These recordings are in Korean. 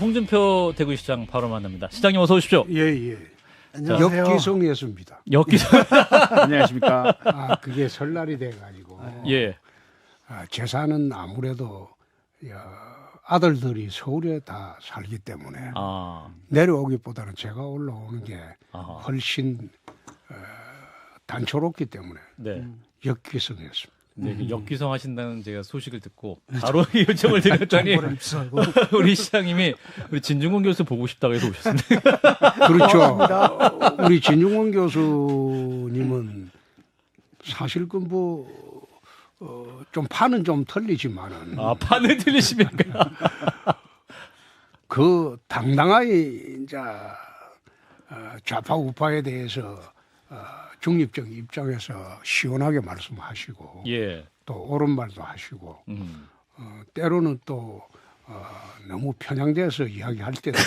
홍준표 대구시장 바로 만납니다. 시장님 어서 오십시오. 예. 안녕하세요. 역기성이었습니다. 역기성. 안녕하십니까. 그게 설날이 돼가지고 예. 재산은 아무래도 아들들이 서울에 다 살기 때문에 내려오기보다는 제가 올라오는 게 훨씬 단초롭기 때문에 네. 역기성이었습니다. 네, 그 역기성 하신다는 제가 소식을 듣고 바로 요청을 드렸더니 우리 시장님이 우리 진중권 교수 보고 싶다고 해서 오셨습니다. 그렇죠. 우리 진중권 교수님은 사실 좀 판은 좀 틀리지만은 판은 틀리십니까? 그 당당하게 이제 좌파 우파에 대해서 중립적 입장에서 시원하게 말씀하시고 예. 또 옳은 말도 하시고 때로는 또 너무 편향돼서 이야기할 때도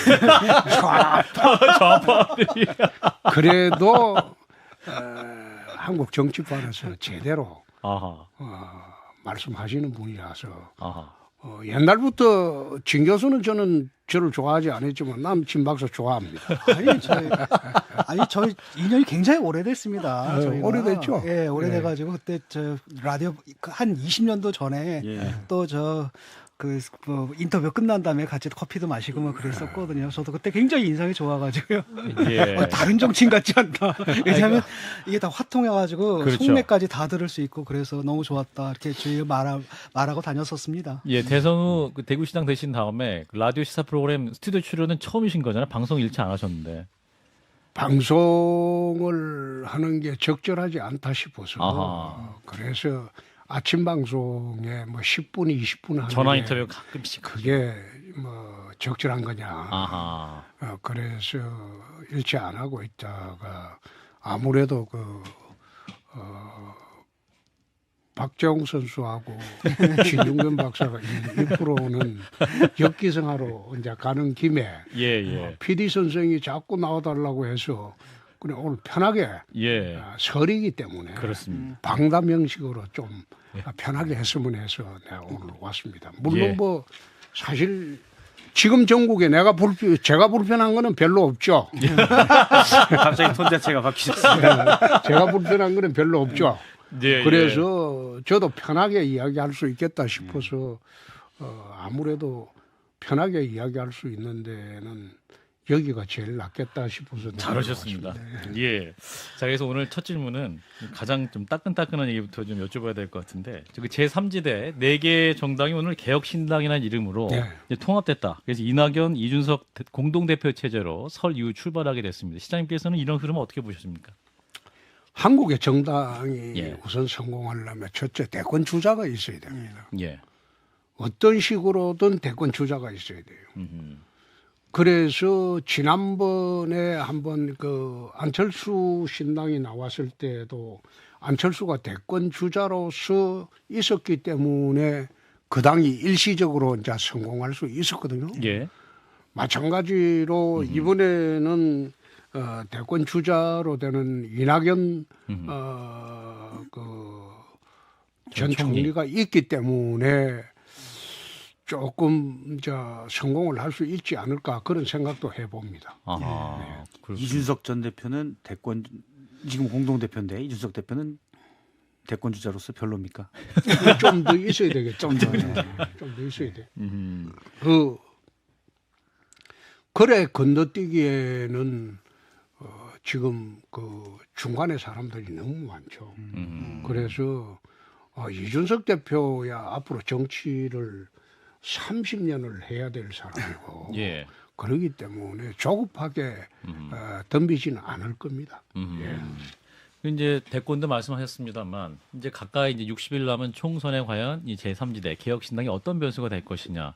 좌파들이 그래도 한국 정치판에서 제대로 말씀하시는 분이라서 옛날부터 진 교수는 저는 저를 좋아하지 않았지만 난 진 박사 좋아합니다. 저희 인연이 굉장히 오래됐습니다. 저희가. 오래됐죠? 예, 오래돼가지고 그때 저 라디오 한 20년도 전에 또 인터뷰 끝난 다음에 같이 커피도 마시고 뭐 그랬었거든요. 저도 그때 굉장히 인상이 좋아가지고요. 예. 다른 정치인 같지 않다. 왜냐하면 이게 다 화통해가지고 그렇죠. 속내까지 다 들을 수 있고 그래서 너무 좋았다. 이렇게 저희가 말하고 다녔었습니다. 예, 대선 후 그 대구시장 되신 다음에 그 라디오 시사 프로그램 스튜디오 출연은 처음이신 거잖아요. 방송 일체 안 하셨는데. 방송을 하는 게 적절하지 않다 싶어서 그래서 아침 방송에 뭐 10분, 20분 하는 전화 인터뷰 가끔씩 그게 뭐 적절한 거냐. 그래서 일치 안 하고 있다가 아무래도 박재홍 선수하고 진중권 박사가 이 프로는 역기성하러 이제 가는 김에 PD 선생이 자꾸 나와달라고 해서 그래 오늘 편하게 설이기 때문에 그렇습니다. 방담 형식으로 좀 편하게 했으면 해서 내가 오늘 왔습니다. 물론 뭐 사실 지금 전국에 제가 불편한 거는 별로 없죠. 갑자기 톤 자체가 바뀌셨습니다. 제가 불편한 거는 별로 없죠. 그래서 예. 저도 편하게 이야기할 수 있겠다 싶어서 아무래도 편하게 이야기할 수 있는 데는 여기가 제일 낫겠다 싶어서 잘하셨습니다. 예. 자, 그래서 오늘 첫 질문은 가장 좀 따끈따끈한 얘기부터 좀 여쭤봐야 될 것 같은데, 그 제3지대 4개 정당이 오늘 개혁신당이라는 이름으로 이제 통합됐다. 그래서 이낙연, 이준석 공동대표 체제로 설 이후 출발하게 됐습니다. 시장님께서는 이런 흐름을 어떻게 보셨습니까? 한국의 정당이 우선 성공하려면 첫째 대권 주자가 있어야 됩니다. 어떤 식으로든 대권 주자가 있어야 돼요. 그래서 지난번에 한번 안철수 신당이 나왔을 때도 안철수가 대권 주자로서 있었기 때문에 그 당이 일시적으로 이제 성공할 수 있었거든요. 마찬가지로 이번에는 대권 주자로 되는 이낙연 전 총리가 있기 때문에 조금 성공을 할 수 있지 않을까 그런 생각도 해봅니다. 이준석 전 대표는 지금 공동 대표인데 이준석 대표는 대권 주자로서 별로입니까? 좀 더 있어야 되겠죠. 좀 더 있어야 돼. 그래 건너뛰기에는 지금 중간에 사람들이 너무 많죠. 그래서 이준석 대표야 앞으로 정치를 30년을 해야 될 사람이고 그러기 때문에 조급하게 덤비지는 않을 겁니다. 이제 대권도 말씀하셨습니다만 이제 가까이 이제 60일 남은 총선에 과연 이 제3지대 개혁신당이 어떤 변수가 될 것이냐.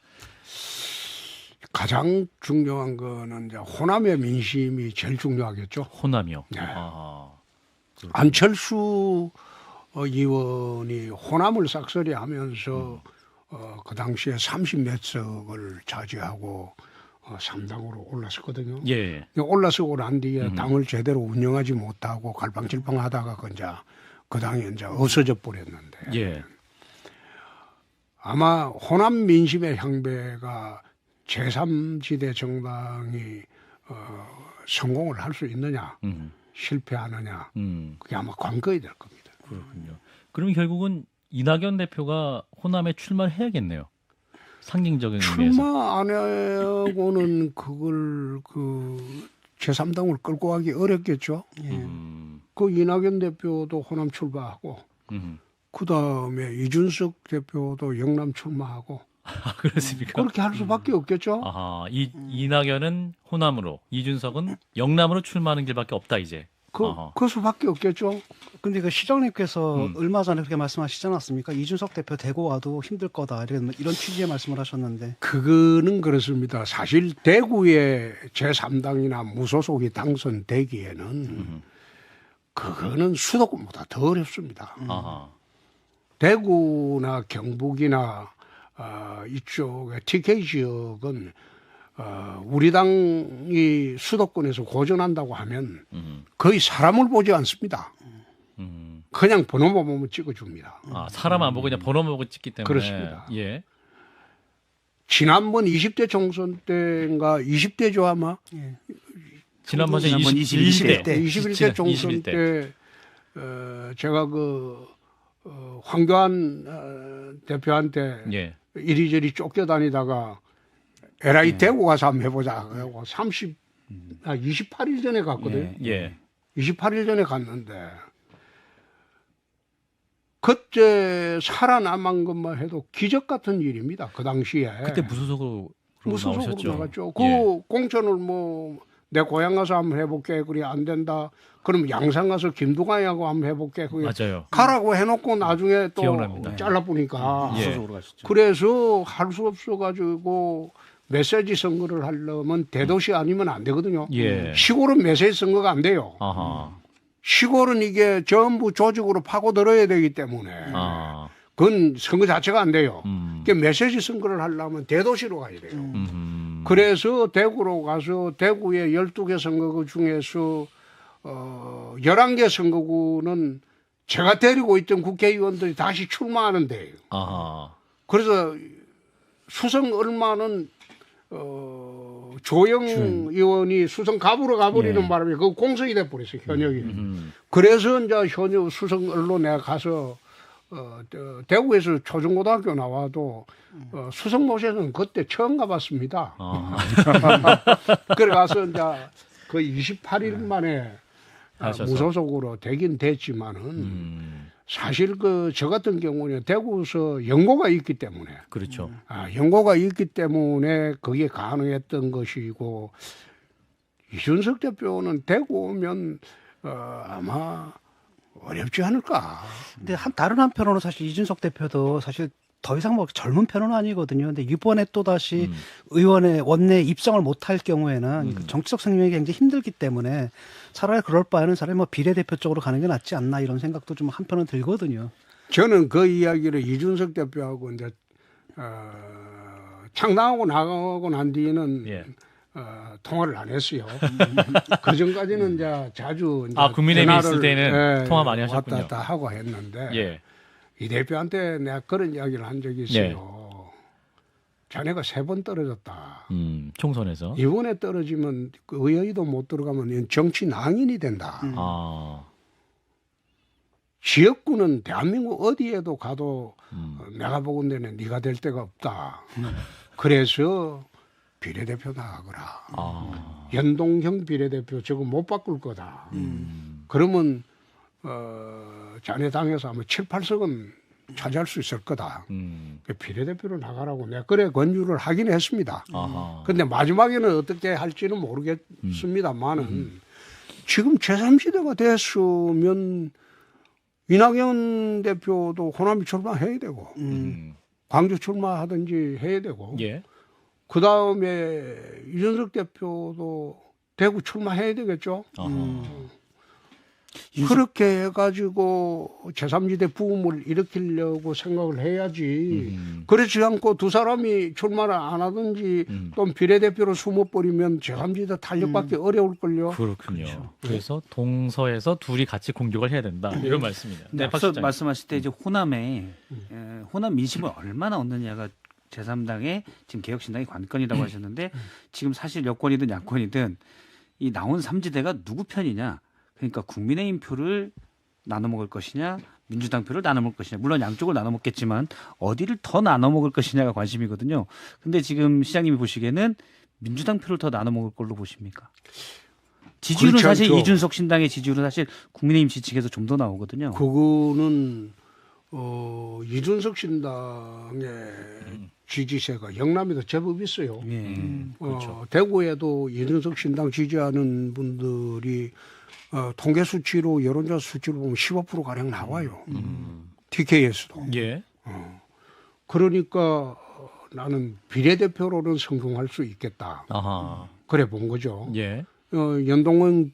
가장 중요한 거는 이제 호남의 민심이 제일 중요하겠죠. 호남이요. 안철수 의원이 호남을 싹쓸이 하면서 그 당시에 30몇 석을 차지하고 3당으로 올랐었거든요. 올라서고 난 뒤에 당을 제대로 운영하지 못하고 갈팡질팡하다가 그 당이 이제 없어져 버렸는데 아마 호남 민심의 향배가 제3지대 정당이 성공을 할 수 있느냐, 실패하느냐, 그게 아마 관건이 될 겁니다. 그렇군요. 그럼 결국은 이낙연 대표가 호남에 출마를 해야겠네요. 상징적인 의미에서. 출마 안 하고는 그걸 제3당을 끌고 가기 어렵겠죠. 그 이낙연 대표도 호남 출마하고, 그 다음에 이준석 대표도 영남 출마하고. 아, 그렇습니까? 그렇게 할 수밖에 없겠죠. 아하, 이낙연은 호남으로, 이준석은 영남으로 출마하는 길밖에 없다 이제. 그 수밖에 없겠죠. 근데 그 시장님께서 얼마 전에 그렇게 말씀하시지 않았습니까? 이준석 대표 대구 와도 힘들 거다 이런 취지의 말씀을 하셨는데. 그거는 그렇습니다. 사실 대구의 제3당이나 무소속이 당선되기에는 그거는 수도권보다 더 어렵습니다. 아하. 대구나 경북이나 이쪽의 TK 지역은 우리 당이 수도권에서 고전한다고 하면 거의 사람을 보지 않습니다. 그냥 번호만 보면 찍어줍니다. 아, 사람 안 보고 그냥 번호만 보고 찍기 때문에. 그렇습니다. 예. 지난번 20대 총선 때인가 20대죠 아마. 예. 지난번 21대. 21대 총선 21대. 때 제가 황교안 대표한테 예. 이리저리 쫓겨다니다가 LA 대구 가서 한번 해보자. 하고 28일 전에 갔거든요. 예. 28일 전에 갔는데 그때 살아남은 것만 해도 기적 같은 일입니다. 그 당시에. 그때 무소속으로 나오셨죠. 나갔죠. 그 예. 공천을 내 고향 가서 한번 해볼게. 그래 안 된다. 그럼 양산 가서 김두관이하고 한번 해볼게. 그게 맞아요. 가라고 해놓고 나중에 또 기억납니다. 잘라보니까. 예. 무소속으로 가셨죠. 그래서 할 수 없어가지고 메시지 선거를 하려면 대도시 아니면 안 되거든요. 예. 시골은 메시지 선거가 안 돼요. 아하. 시골은 이게 전부 조직으로 파고들어야 되기 때문에 아. 그건 선거 자체가 안 돼요. 음. 그러니까 메시지 선거를 하려면 대도시로 가야 돼요. 음. 그래서 대구로 가서 대구의 12개 선거구 중에서 11개 선거구는 제가 데리고 있던 국회의원들이 다시 출마하는 데예요. 아하. 그래서 수성 얼마는 조영 의원이 수성 갑으로 가버리는 예. 바람에 그 공석이 돼버렸어요, 현역이. 그래서 이제 현역 수성 얼로 내가 가서 대구에서 초중고등학교 나와도 수성 모셔는 그때 처음 가봤습니다. 아. 그래 가서 이제 그 28일 만에 하셔서. 무소속으로 되긴 됐지만은 사실 저 같은 경우는 대구에서 연고가 있기 때문에 그렇죠. 연고가 있기 때문에 그게 가능했던 것이고 이준석 대표는 대구 오면 아마 어렵지 않을까. 근데 다른 한편으로는 사실 이준석 대표도 사실 더 이상 젊은 편은 아니거든요. 근데 이번에 또 다시 의원의 원내 입성을 못할 경우에는 그 정치적 생명이 굉장히 힘들기 때문에 차라리 그럴 바에는 차라리 비례대표 쪽으로 가는 게 낫지 않나 이런 생각도 좀 한편은 들거든요. 저는 그 이야기를 이준석 대표하고 이제 창당하고 나가고 난 뒤에는 예. 통화를 안 했어요. 그 전까지는 이제 자주 이제 국민의힘에 있을 전화를, 때는 통화 많이 하셨군요. 왔다 갔다 하고 했는데 예. 이 대표한테 내가 그런 이야기를 한 적이 있어요. 자네가 3번 떨어졌다. 총선에서. 이번에 떨어지면 그 의회도 못 들어가면 정치 낭인이 된다. 아. 지역구는 대한민국 어디에도 가도 내가 보건대는 네가 될 데가 없다. 그래서 비례대표 나가거라. 아. 연동형 비례대표 저거 못 바꿀 거다. 그러면 자네 당에서 아마 7, 8석은 차지할 수 있을 거다. 그 비례대표로 나가라고 내가 그래 권유를 하긴 했습니다. 아하. 근데 마지막에는 어떻게 할지는 모르겠습니다만은 지금 제3시대가 됐으면 이낙연 대표도 호남이 출마해야 되고 광주 출마하든지 해야 되고 예. 그 다음에 이준석 대표도 대구 출마해야 되겠죠. 아하. 그렇게 해가지고 제3지대 부음을 일으키려고 생각을 해야지. 그렇지 않고 두 사람이 출마를 안 하든지 또 비례대표로 숨어버리면 제3지대 탄력받기 어려울걸요. 그렇군요. 그래서 동서에서 둘이 같이 공격을 해야 된다. 이런 말씀이네요. 네, 박 앞서 실장님. 말씀하실 때 이제 호남에 호남 민심을 얼마나 얻느냐가 제3당의 지금 개혁신당의 관건이라고 하셨는데 지금 사실 여권이든 야권이든 이 나온 삼지대가 누구 편이냐? 그러니까 국민의힘 표를 나눠 먹을 것이냐, 민주당 표를 나눠 먹을 것이냐. 물론 양쪽을 나눠 먹겠지만 어디를 더 나눠 먹을 것이냐가 관심이거든요. 근데 지금 시장님이 보시기에는 민주당 표를 더 나눠 먹을 걸로 보십니까? 지지율은 그렇지 사실 않죠. 이준석 신당의 지지율은 사실 국민의힘 지지층에서 좀 더 나오거든요. 그거는 이준석 신당의 지지세가 영남에도 제법 있어요. 예. 그렇죠. 대구에도 이준석 신당 지지하는 분들이 통계 수치로 여론조사 수치로 보면 15% 가량 나와요. TK에서도. 예. 그러니까 나는 비례대표로는 성공할 수 있겠다. 아하. 그래 본 거죠. 예. 연동형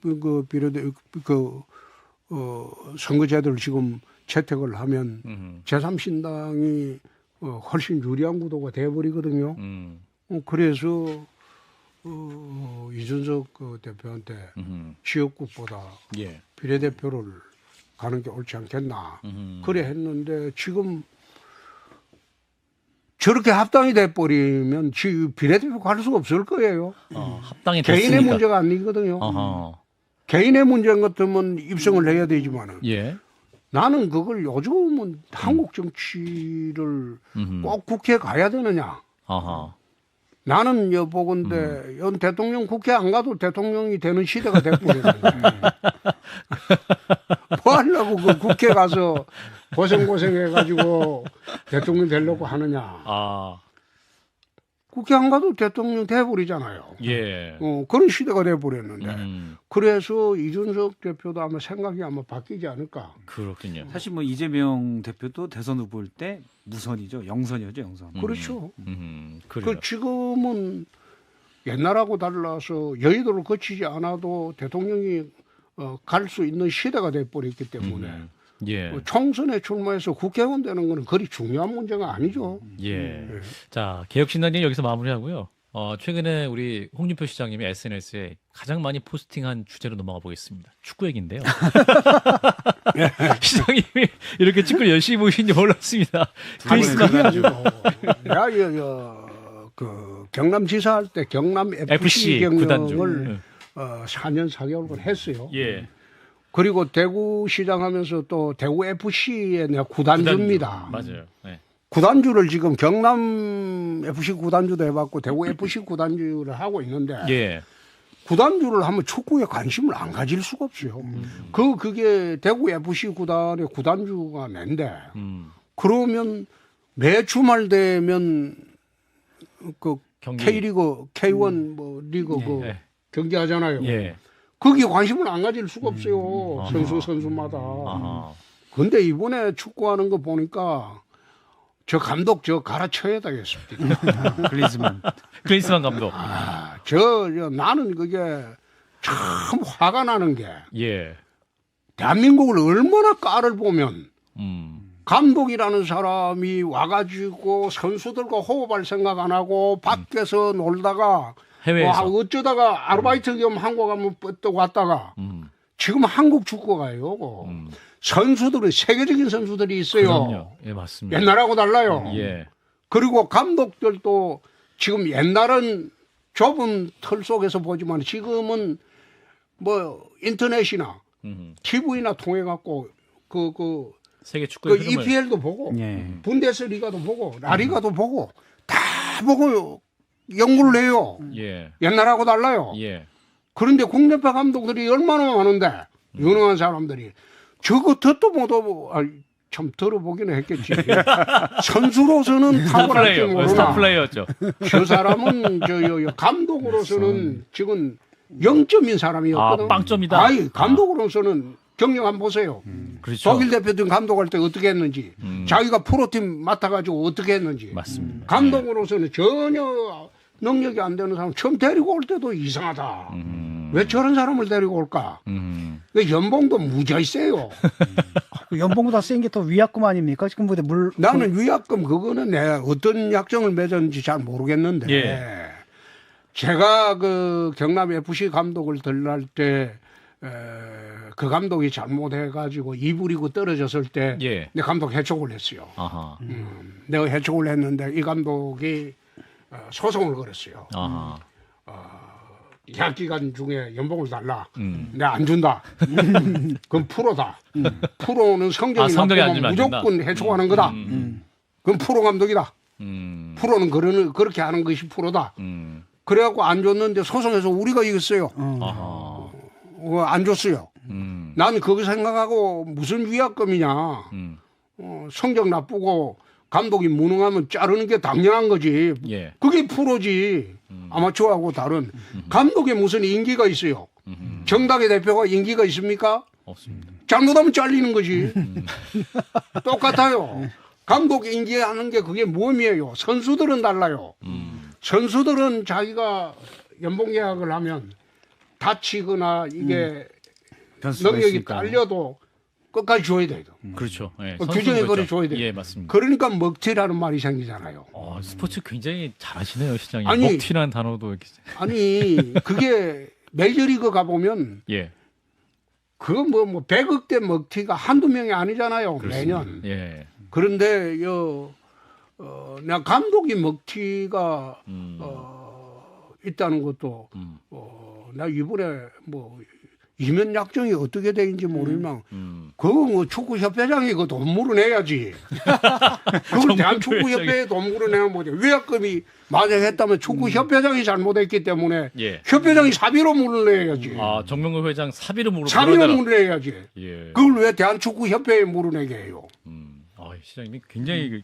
선거제도를 지금 채택을 하면 제3신당이 훨씬 유리한 구도가 돼버리거든요. 그래서 이준석 대표한테 지역구보다 예. 비례대표를 가는 게 옳지 않겠나. 그래 했는데 지금 저렇게 합당이 돼버리면 비례대표 갈 수가 없을 거예요. 합당이 개인의 됐으니까. 문제가 아니거든요. 아하. 개인의 문제인 같으면 입성을 해야 되지만은 예. 나는 그걸 요즘은 한국 정치를 꼭 국회에 가야 되느냐. 아하. 나는 여보건데 연 대통령 국회 안 가도 대통령이 되는 시대가 됐거든요. 뭐 하려고 그 국회 가서 고생해가지고 대통령 되려고 하느냐. 아. 국회 안 가도 대통령 돼버리잖아요. 예. 그런 시대가 돼버렸는데. 음. 그래서 이준석 대표도 아마 생각이 아마 바뀌지 않을까. 그렇군요. 사실 뭐 이재명 대표도 대선 후보일 때 무선이죠. 영선이었죠. 영선. 그렇죠. 그래요. 그 지금은 옛날하고 달라서 여의도를 거치지 않아도 대통령이 갈 수 있는 시대가 돼버렸기 때문에 예. 총선에 출마해서 국회의원 되는 거는 그리 중요한 문제가 아니죠. 예. 자, 개혁신당 얘기 여기서 마무리하고요. 최근에 우리 홍준표 시장님이 SNS에 가장 많이 포스팅한 주제로 넘어가 보겠습니다. 축구 얘기인데요. 시장님이 이렇게 축구를 열심히 보시는지 몰랐습니다. 아니 크리스마스 그게 아니고 내가 그 경남지사 할 때 경남 FC 구단주. 경영을 4년 4개월간 했어요. 예. 그리고 대구 시장 하면서 또 대구 FC에 내가 구단주입니다. 맞아요. 네. 구단주를 지금 경남 FC 구단주도 해봤고 대구 FC 구단주를 하고 있는데 예. 구단주를 하면 축구에 관심을 안 가질 수가 없어요. 그게 대구 FC 구단의 구단주가 낸데 그러면 매 주말 되면 그 경기. K리그, K1 뭐 리그 그 예. 경기하잖아요. 예. 거기에 관심을 안 가질 수가 없어요. 선수마다. 아하. 근데 이번에 축구하는 거 보니까 저 감독 저 갈아쳐야 되겠습니다. 클린스만 감독. 나는 그게 참 화가 나는 게 예. 대한민국을 얼마나 깔을 보면 음. 감독이라는 사람이 와가지고 선수들과 호흡할 생각 안 하고 밖에서 놀다가 해외에서. 어쩌다가 아르바이트 겸 한국 가면 또 왔다가 지금 한국 축구가요. 선수들이 세계적인 선수들이 있어요. 그럼요. 예, 맞습니다. 옛날하고 달라요. 예. 그리고 감독들도 지금 옛날은 좁은 틀 속에서 보지만 지금은 뭐 인터넷이나 TV나 통해 갖고 세계 축구의 그 흐름을 EPL도 보고 예. 분데스리가도 보고 라리가도 보고 다 보고 연구를 해요. 예. 옛날하고 달라요. 예. 그런데 국내파 감독들이 얼마나 많은데 유능한 사람들이 저거 듣도 못하고 참 들어보기는 했겠지. 선수로서는 탁월할지 모르나 스타 플레이어였죠. 저 사람은 감독으로서는 지금 0점인 사람이었거든. 아, 빵점이다. 아니 감독으로서는 경력 한번 보세요. 그렇죠. 독일 대표팀 감독할 때 어떻게 했는지, 자기가 프로팀 맡아가지고 어떻게 했는지. 맞습니다. 감독으로서는 전혀 능력이 안 되는 사람 처음 데리고 올 때도 이상하다. 왜 저런 사람을 데리고 올까? 그 연봉도 무지하게 세요. 연봉보다 센 게 더 위약금 아닙니까? 지금 뭐 나는 위약금 그거는 내가 어떤 약정을 맺었는지 잘 모르겠는데 예. 제가 그 경남 FC 감독을 들어갈 때 그 감독이 잘못해가지고 2부 리그 떨어졌을 때 예. 내 감독 해촉을 했어요. 아하. 내가 해촉을 했는데 이 감독이 소송을 걸었어요. 아하. 계약 기간 중에 연봉을 달라. 내가 안 준다. 그럼 프로다. 프로는 성적이 성적이 안 나쁘면 주면 안 무조건 해촉하는 거다. 그럼 프로 감독이다. 프로는 그렇게 하는 것이 프로다. 그래갖고 안 줬는데 소송해서 우리가 이겼어요. 아하. 안 줬어요. 난 그거 생각하고 무슨 위약금이냐. 성적 나쁘고 감독이 무능하면 자르는 게 당연한 거지. 예. 그게 프로지. 아마추어하고 다른. 감독에 무슨 인기가 있어요. 정당의 대표가 인기가 있습니까? 없습니다. 잘못하면 잘리는 거지. 똑같아요. 감독 인기하는 게 그게 뭐이에요? 선수들은 달라요. 선수들은 자기가 연봉 계약을 하면 다치거나 이게 변수가 능력이 있으니까. 딸려도 끝까지 줘야 돼요. 그렇죠. 예. 규정에 선수는 걸어 그렇죠. 줘야 돼요. 예, 맞습니다. 그러니까 먹튀라는 말이 생기잖아요. 스포츠 굉장히 잘하시네요, 시장님. 아니, 먹튀라는 단어도 이렇게. 아니 그게 메이저리그 가보면 예. 그거 뭐 100억대 먹튀가 한두 명이 아니잖아요. 그렇습니다. 매년. 예. 그런데 내가 감독이 먹튀가 있다는 것도 나 이번에 뭐 이면 약정이 어떻게 되는지 모르지만 그거 뭐 축구협회장이 그 돈 물어내야지. 그걸 대한축구협회에 돈 물어내는 거지. 위약금이 만약 했다면 축구협회장이 잘못했기 때문에 예. 협회장이 사비로 물어내야지. 정명근 회장 사비로 사비로 물어내야지. 예. 그걸 왜 대한축구협회에 물어내게 해요? 시장님이 굉장히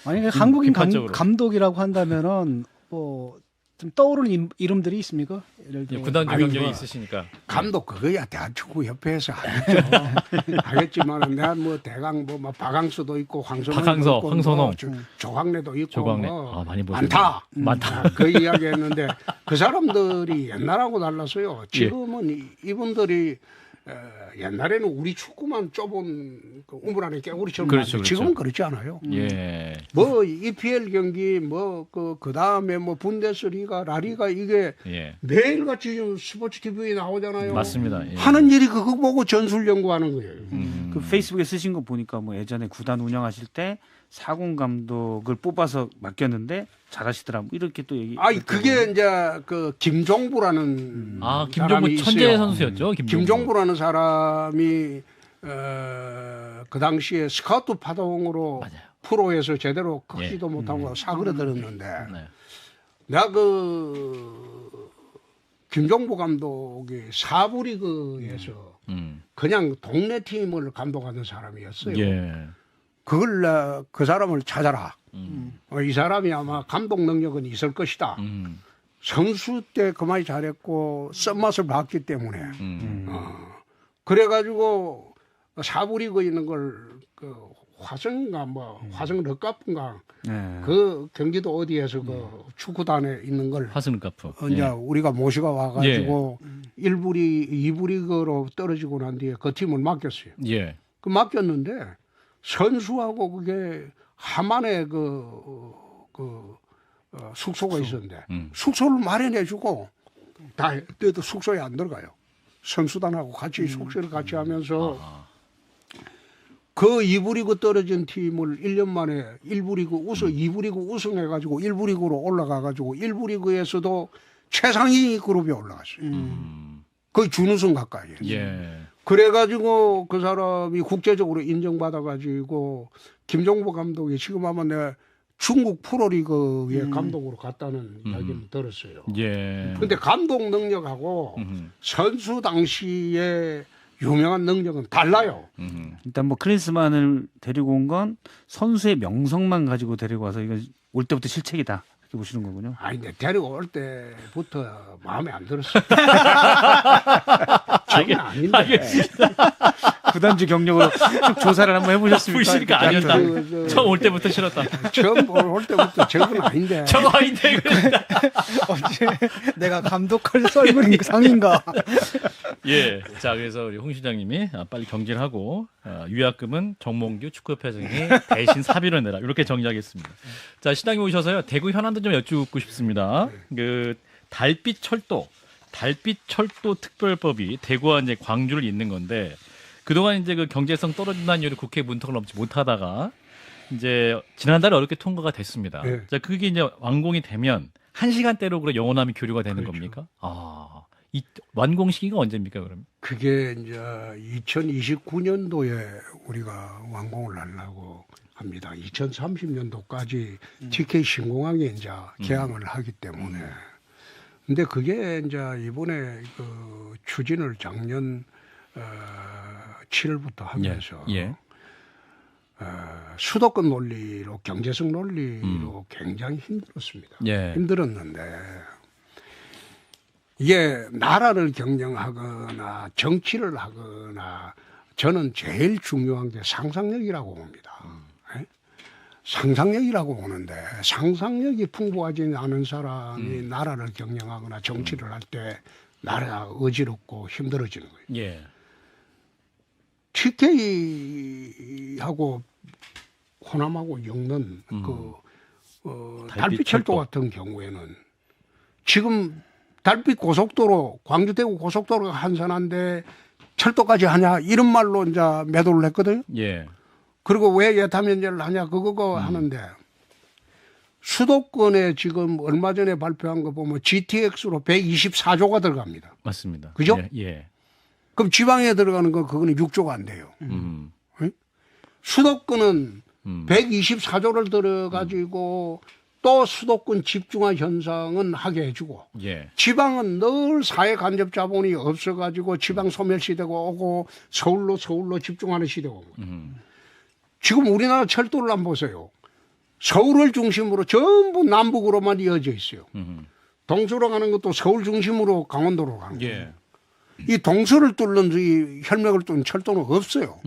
아니 한국인 비판적으로. 감독이라고 한다면은 뭐 좀 떠오르는 이름들이 있습니까? 예를 들어 구단 아니, 경력이 뭐, 있으시니까. 감독 그거야 대한축구협회에서 하겠죠. 하겠지만은 내가 뭐 대강 뭐 박항서도 있고 박항서, 있고 황선홍. 뭐 조광래도 있고 조광래. 뭐 많이 보셨네. 많다. 그 이야기했는데 그 사람들이 옛날하고 달랐어요. 지금은 이분들이 옛날에는 우리 축구만 좁은 그 우물 안에 깨구리처럼 그렇죠, 많았는데 지금은 그렇지 않아요. 예. 뭐 EPL 경기 뭐 그 다음에 뭐 분데스리가 라리가 이게 예. 매일같이 지금 스포츠 TV에 나오잖아요. 맞습니다. 예. 하는 일이 그거 보고 전술 연구하는 거예요. 그 페이스북에 쓰신 거 보니까 뭐 예전에 구단 운영하실 때 사공 감독을 뽑아서 맡겼는데 잘하시더라. 뭐 이렇게 또 얘기. 아니 그게 이제 그 김종부라는 김종부 사람이 천재 있어요. 선수였죠. 김종부라는 사람이 그 당시에 스카우트 파동으로 맞아요. 프로에서 제대로 크지도 예. 못하고 사그러들었는데 네. 내가 그 김종부 감독이 사부 리그에서 그냥 동네 팀을 감독하는 사람이었어요. 예. 그걸 그 사람을 찾아라. 이 사람이 아마 감독 능력은 있을 것이다. 선수 때 그만이 잘했고 썸맛을 봤기 때문에 그래가지고 사부 리그에 있는 걸 그 화성인가 뭐 화성 럭카프인가 네. 그 경기도 어디에서 그 축구단에 있는 걸 화승가프. 이제 예. 우리가 모시가 와가지고 1부 2부 리그로 떨어지고 난 뒤에 그 팀을 맡겼어요. 예. 그 맡겼는데 선수하고 그게 하만에 숙소가 있었는데 숙소를 마련해주고 다 그래도 숙소에 안 들어가요. 선수단하고 같이 숙소를 같이 하면서 그 2부 리그 떨어진 팀을 1년 만에 1부 리그 2부 리그 우승해가지고 1부 리그로 올라가가지고 1부 리그에서도 최상위 그룹에 올라갔어요. 거의 준우승 가까이에요. 예. 그래가지고 그 사람이 국제적으로 인정받아가지고 김종부 감독이 지금 아마 내가 중국 프로리그의 감독으로 갔다는 이야기를 들었어요. 예. 근데 감독 능력하고 선수 당시에 유명한 능력은 달라요. 일단 뭐 크리스만을 데리고 온 건 선수의 명성만 가지고 데리고 와서 이건 올 때부터 실책이다 이렇게 보시는 거군요. 아니, 근데 데리고 올 때부터 마음에 안 들었어요. 저건 아닌데. 구단주 경력으로 쭉 조사를 한번 해보셨습니까? 불씨니까 아니었다. 처음 올 때부터 싫었다. 처음 올 때부터 저건 아닌데. 저거 아닌데. 언제 내가 감독할 썰물 상인가? 예. 자, 그래서 우리 홍 시장님이 빨리 경질을 하고 위약금은 정몽규 축구협회장이 대신 사비를 내라. 이렇게 정리하겠습니다. 자, 시장님 오셔서요. 대구 현안도 좀 여쭙고 싶습니다. 그 달빛 철도 달빛 철도 특별법이 대구와 이제 광주를 잇는 건데 그동안 이제 그 경제성 떨어진다는 이유로 국회 문턱을 넘지 못하다가 이제 지난달에 어렵게 통과가 됐습니다. 네. 자, 그게 이제 완공이 되면 1시간대로 그럼 영원함이 교류가 되는 그렇죠. 겁니까? 아, 이 완공 시기가 언제입니까, 그럼? 그게 이제 2029년도에 우리가 완공을 하려고 합니다. 2030년도까지 TK 신공항에 이제 개항을 하기 때문에. 근데 그게 이제 이번에 그 추진을 작년 7월부터 하면서 예. 수도권 논리로 경제성 논리로 굉장히 힘들었습니다. 예. 힘들었는데 이게 나라를 경영하거나 정치를 하거나 저는 제일 중요한 게 상상력이라고 봅니다. 예? 상상력이라고 보는데 상상력이 풍부하지 않은 사람이 나라를 경영하거나 정치를 할 때 나라가 어지럽고 힘들어지는 거예요. 예. TK하고 호남하고 엮는 달빛철도 같은 경우에는 지금 달빛 고속도로 광주 대구 고속도로가 한산한데 철도까지 하냐 이런 말로 이제 매도를 했거든요. 예. 그리고 왜 예타면제를 하냐 그거 하는데 수도권에 지금 얼마 전에 발표한 거 보면 GTX로 124조가 들어갑니다. 맞습니다. 그죠? 예. 예. 그럼 지방에 들어가는 건 그거는 6조가 안 돼요. 수도권은 124조를 들어가지고 또 수도권 집중화 현상은 하게 해주고 예. 지방은 늘 사회 간접 자본이 없어가지고 지방 소멸 시대가 오고 서울로 집중하는 시대가 오고 지금 우리나라 철도를 한번 보세요. 서울을 중심으로 전부 남북으로만 이어져 있어요. 동서로 가는 것도 서울 중심으로 강원도로 가는 거예요. 예. 이 동서를 뚫는 이 혈맥을 뚫는 철도는 없어요.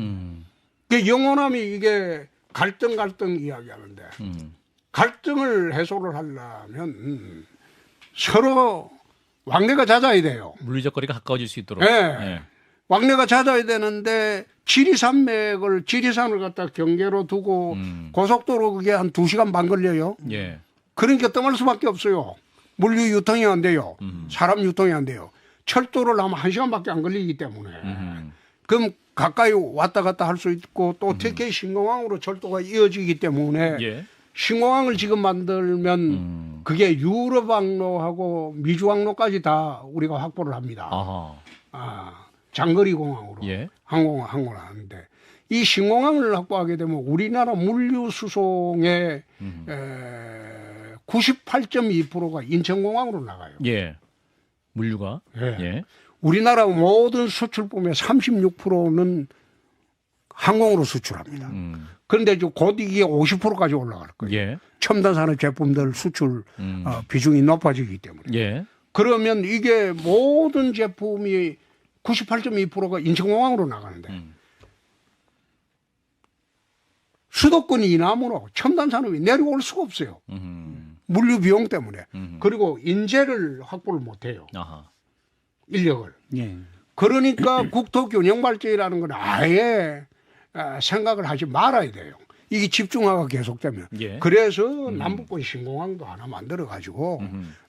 그 영원함이 이게 갈등 이야기하는데 갈등을 해소를 하려면 서로 왕래가 잦아야 돼요. 물리적 거리가 가까워질 수 있도록. 네. 예. 왕래가 잦아야 되는데 지리산을 갖다 경계로 두고 고속도로 그게 한 2시간 반 걸려요. 예. 그러니까 떠날 수밖에 없어요. 물류 유통이 안 돼요. 사람 유통이 안 돼요. 철도를 하면 1시간밖에 안 걸리기 때문에 그럼 가까이 왔다 갔다 할 수 있고 또 TK 신공항으로 철도가 이어지기 때문에 예. 신공항을 지금 만들면 그게 유럽 항로하고 미주 항로까지 다 우리가 확보를 합니다. 아하. 장거리 공항으로 예. 항공을 하는데 이 신공항을 확보하게 되면 우리나라 물류 수송의 98.2%가 인천공항으로 나가요. 예. 물류가. 예. 예. 우리나라 모든 수출품의 36%는 항공으로 수출합니다. 그런데 이제 곧 이게 50%까지 올라갈 거예요. 예. 첨단 산업 제품들 수출 비중이 높아지기 때문에. 예. 그러면 이게 모든 제품이 98.2%가 인천공항으로 나가는데 수도권이 이남으로 첨단 산업이 내려올 수가 없어요. 물류 비용 때문에. 그리고 인재를 확보를 못해요. 아하. 인력을. 예. 그러니까 국토균형발전이라는 건 아예 생각을 하지 말아야 돼요. 이게 집중화가 계속되면. 예. 그래서 남북권 신공항도 하나 만들어가지고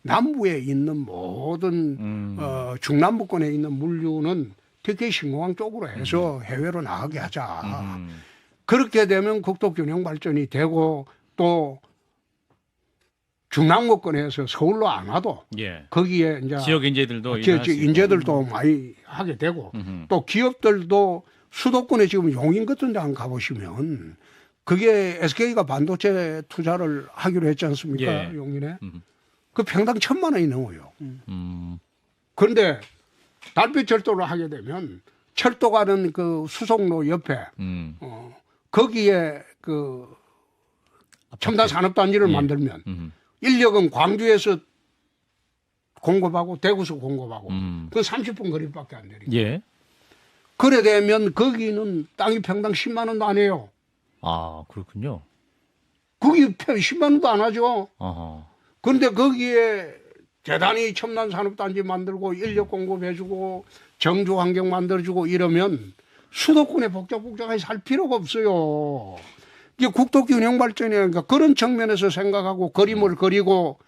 남부에 있는 모든 중남부권에 있는 물류는 특히 신공항 쪽으로 해서 해외로 나가게 하자. 그렇게 되면 국토균형발전이 되고 또 중남부권에서 서울로 안 와도 예. 거기에 이제 지역 인재들도 일할 수 있고. 인재들도 많이 하게 되고 또 기업들도 수도권에 지금 용인 같은 데 한 가보시면 그게 SK가 반도체 투자를 하기로 했지 않습니까? 예. 용인에. 그 평당 1,000만 원이 넘어요. 음. 그런데 달빛철도를 하게 되면 철도 가는 그 수송로 옆에 거기에 그 첨단 산업단지를 예. 만들면 인력은 광주에서 공급하고 대구에서 공급하고 그 30분 거리밖에 안 되니까. 예. 그래 되면 거기는 땅이 평당 10만 원도 안 해요. 아, 그렇군요. 거기 10만 원도 안 하죠. 아하. 그런데 거기에 대단히 첨단 산업단지 만들고 인력 공급해주고 정주 환경 만들어주고 이러면 수도권에 복잡하게 살 필요가 없어요. 이게 국토균형 발전이니까 그런 측면에서 생각하고 그림을 그리고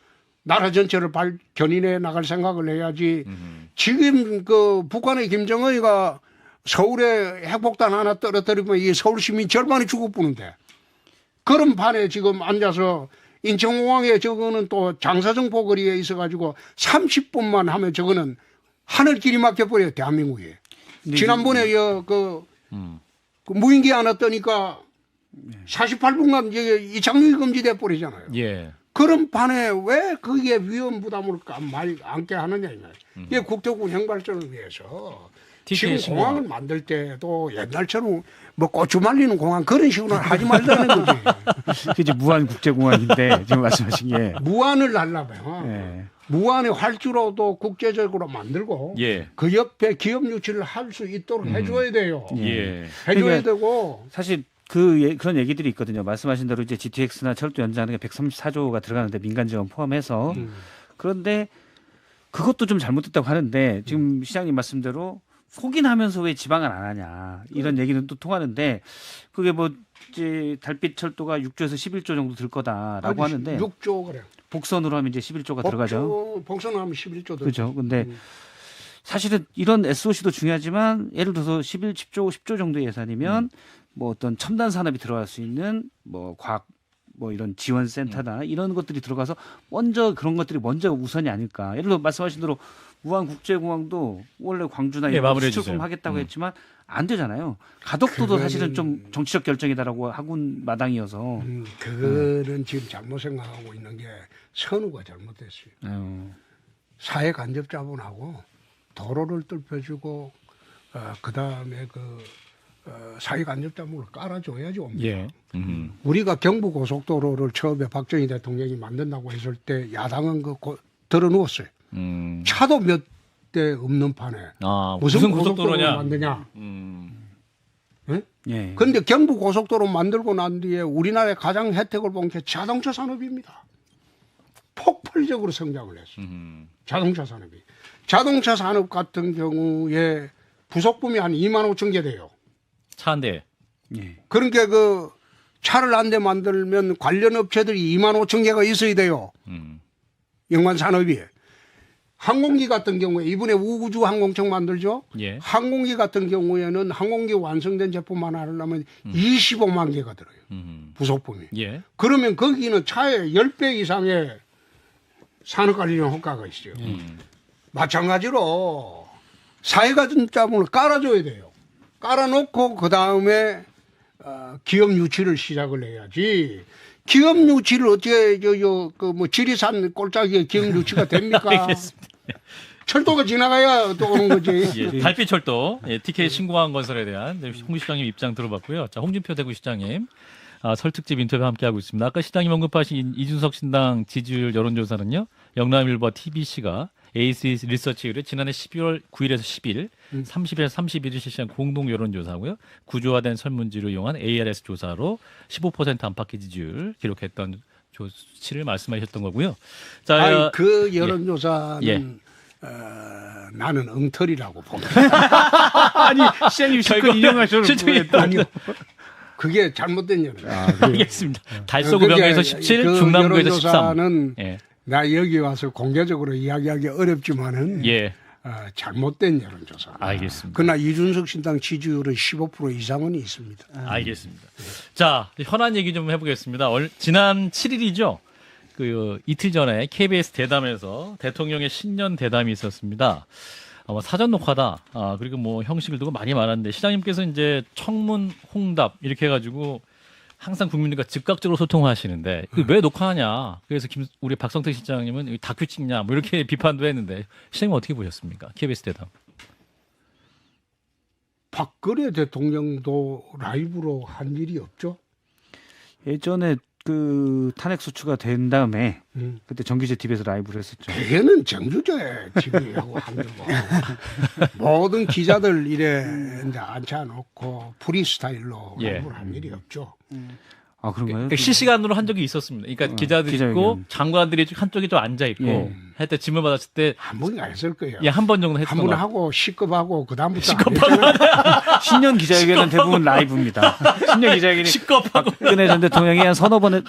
나라 전체를 견인해 나갈 생각을 해야지 지금 그 북한의 김정은이가 서울에 핵폭탄 하나 떨어뜨리면 이 서울 시민 절반이 죽어보는데 그런 판에 지금 앉아서 인천공항에 저거는 또 장사정포 거리에 있어가지고 30분만 하면 저거는 하늘길이 막혀버려요 대한민국에. 지난번에 그 무인기 하나 뜨니까 48분간 이착륙이 금지돼 버리잖아요. 예. 그런 판에 왜 거기에 위험 부담을 많이 안게 하느냐 이 말이에요. 이게 국토 운영 발전을 위해서 지금 공항을 만들 때도 옛날처럼 뭐 고추 말리는 공항 그런 식으로 하지 말자는 거지. 이제 무안 국제공항인데 지금 말씀하신 게 무안을 하려면 예. 무안의 활주로도 국제적으로 만들고 예. 그 옆에 기업 유치를 할 수 있도록 해줘야 돼요. 예. 해줘야 그러니까 되고 사실 그런 얘기들이 있거든요. 말씀하신 대로 이제 GTX나 철도 연장하는 게 134조가 들어가는데 민간 지원 포함해서 그런데 그것도 좀 잘못됐다고 하는데 지금 시장님 말씀대로 포기하면서 왜 지방을 안 하냐 이런 얘기는 또 통하는데 그게 뭐 이제 달빛 철도가 6조에서 11조 정도 들 거다라고 하는데 6조 그래. 복선으로 하면 이제 11조가 들어가죠. 복선으로 하면 11조 그렇죠. 근데 사실은 이런 SOC도 중요하지만 예를 들어서 10조 정도의 예산이면 뭐 어떤 첨단 산업이 들어갈 수 있는 뭐 과학 뭐 이런 지원 센터나 이런 것들이 들어가서 먼저 그런 것들이 먼저 우선이 아닐까. 예를 들어 말씀하신 대로 무안 국제공항도 원래 광주나 이런 수출품 하겠다고 했지만 안 되잖아요. 가덕도도 사실은 좀 정치적 결정이다라고 하군 마당이어서. 그거는 지금 잘못 생각하고 있는 게 선우가 잘못됐어요. 사회 간접 자본하고 도로를 뚫어주고 그 다음에 사회 간접 자본을 깔아줘야지 옵니다. 예. 우리가 경부 고속도로를 처음에 박정희 대통령이 만든다고 했을 때 야당은 들어 누웠어요. 차도 몇 대 없는 판에 무슨 고속도로를 만드냐. 네? 예. 그런데 경부 고속도로 만들고 난 뒤에 우리나라의 가장 혜택을 본 게 자동차 산업입니다. 폭발적으로 성장을 했어요. 자동차 산업이. 자동차 산업 같은 경우에 부속품이 한 2만 5천 개 돼요. 차 한 대. 예. 그러니까 그 차를 한 대 만들면 관련 업체들이 2만 5천 개가 있어야 돼요. 연관 산업이. 항공기 같은 경우에 이번에 우주 항공청 만들죠. 예. 항공기 같은 경우에는 항공기 완성된 제품만 하려면 25만 개가 들어요. 부속품이. 예. 그러면 거기는 차의 10배 이상의 산업관리용 효과가 있어요. 마찬가지로 사회가전자본을 깔아줘야 돼요. 깔아놓고 그 다음에 기업 유치를 시작을 해야지. 기업 유치를 어떻게 뭐 지리산 꼴짜기에 기업 유치가 됩니까? 알겠습니다. 철도가 지나가야 또 오는 거지. 예, 달빛철도 TK 신공항 건설에 대한 홍 시장님 입장 들어봤고요. 자, 홍준표 대구시장님 설특집 인터뷰 함께하고 있습니다. 아까 시장님 언급하신 이준석 신당 지지율 여론조사는요. 영남일보와 TBC가 AC 리서치 의뢰 지난해 12월 9일에서 10일, 30일에서 31일 실시한 공동 여론조사고요. 구조화된 설문지를 이용한 ARS 조사로 15% 안팎의 지지율 기록했던 조치를 말씀하셨던 거고요. 자, 아니, 그 여론조사는 예. 나는 엉터리라고 봅니다. 아니 시장님 실컷 인용하셔도 아니요. 그게 잘못된 여론조사. 알겠습니다. 달서구 병에서 17, 중남구에서 13. 여론조사는 예. 나 여기 와서 공개적으로 이야기하기 어렵지만은 예. 잘못된 여론조사. 알겠습니다. 그러나 이준석 신당 지지율은 15% 이상은 있습니다. 알겠습니다. 자, 현안 얘기 좀 해보겠습니다. 지난 7일이죠. 이틀 전에 KBS 대담에서 대통령의 신년 대담이 있었습니다. 사전 녹화다. 그리고 뭐 형식을 두고 많이 말았는데 시장님께서 이제 청문 홍답 이렇게 해가지고 항상 국민들과 즉각적으로 소통하시는데 왜 녹화하냐? 그래서 우리 박성택 실장님은 다큐 찍냐? 뭐 이렇게 비판도 했는데 시장님 어떻게 보셨습니까? KBS 대담. 박근혜 대통령도 라이브로 한 일이 없죠. 예전에 그 탄핵 소추가 된 다음에 그때 정규제 TV에서 라이브를 했었죠. 대개는 정규제 TV하고 하는 거. 모든 기자들 이래 이제 앉혀놓고 프리스타일로 라이브를 한 일이 없죠. 아 그런가요? 실시간으로 한 적이 있었습니다. 그러니까 기자들이 있고 기자회견. 장관들이 한쪽에 좀 앉아 있고 예. 할 때 질문 받았을 때 한 번이 아니었을 거예요. 한 번 정도 한 했던 번 것 같아요. 하고 시급하고 그 다음부터 신년 기자회견은 대부분 라이브입니다. 신년 기자회견이 시겁하고 박근혜 전 대통령이 한 서너 번의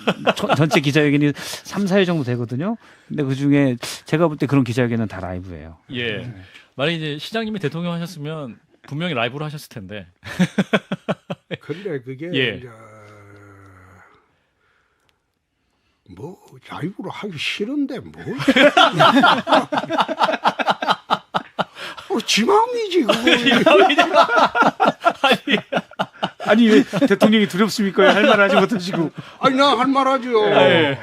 전체 기자회견이 3, 4일 정도 되거든요. 근데 그중에 제가 볼 때 그런 기자회견은 다 라이브예요. 예. 만약 이제 시장님이 대통령 하셨으면 분명히 라이브로 하셨을 텐데. 근데 그게 예. 이제 뭐 라이브로 하기 싫은데 뭐 지맘이지 그거. 아니 왜 대통령이 두렵습니까? 할 말 하지 못하시고. 아니 나 할 말하죠. 예.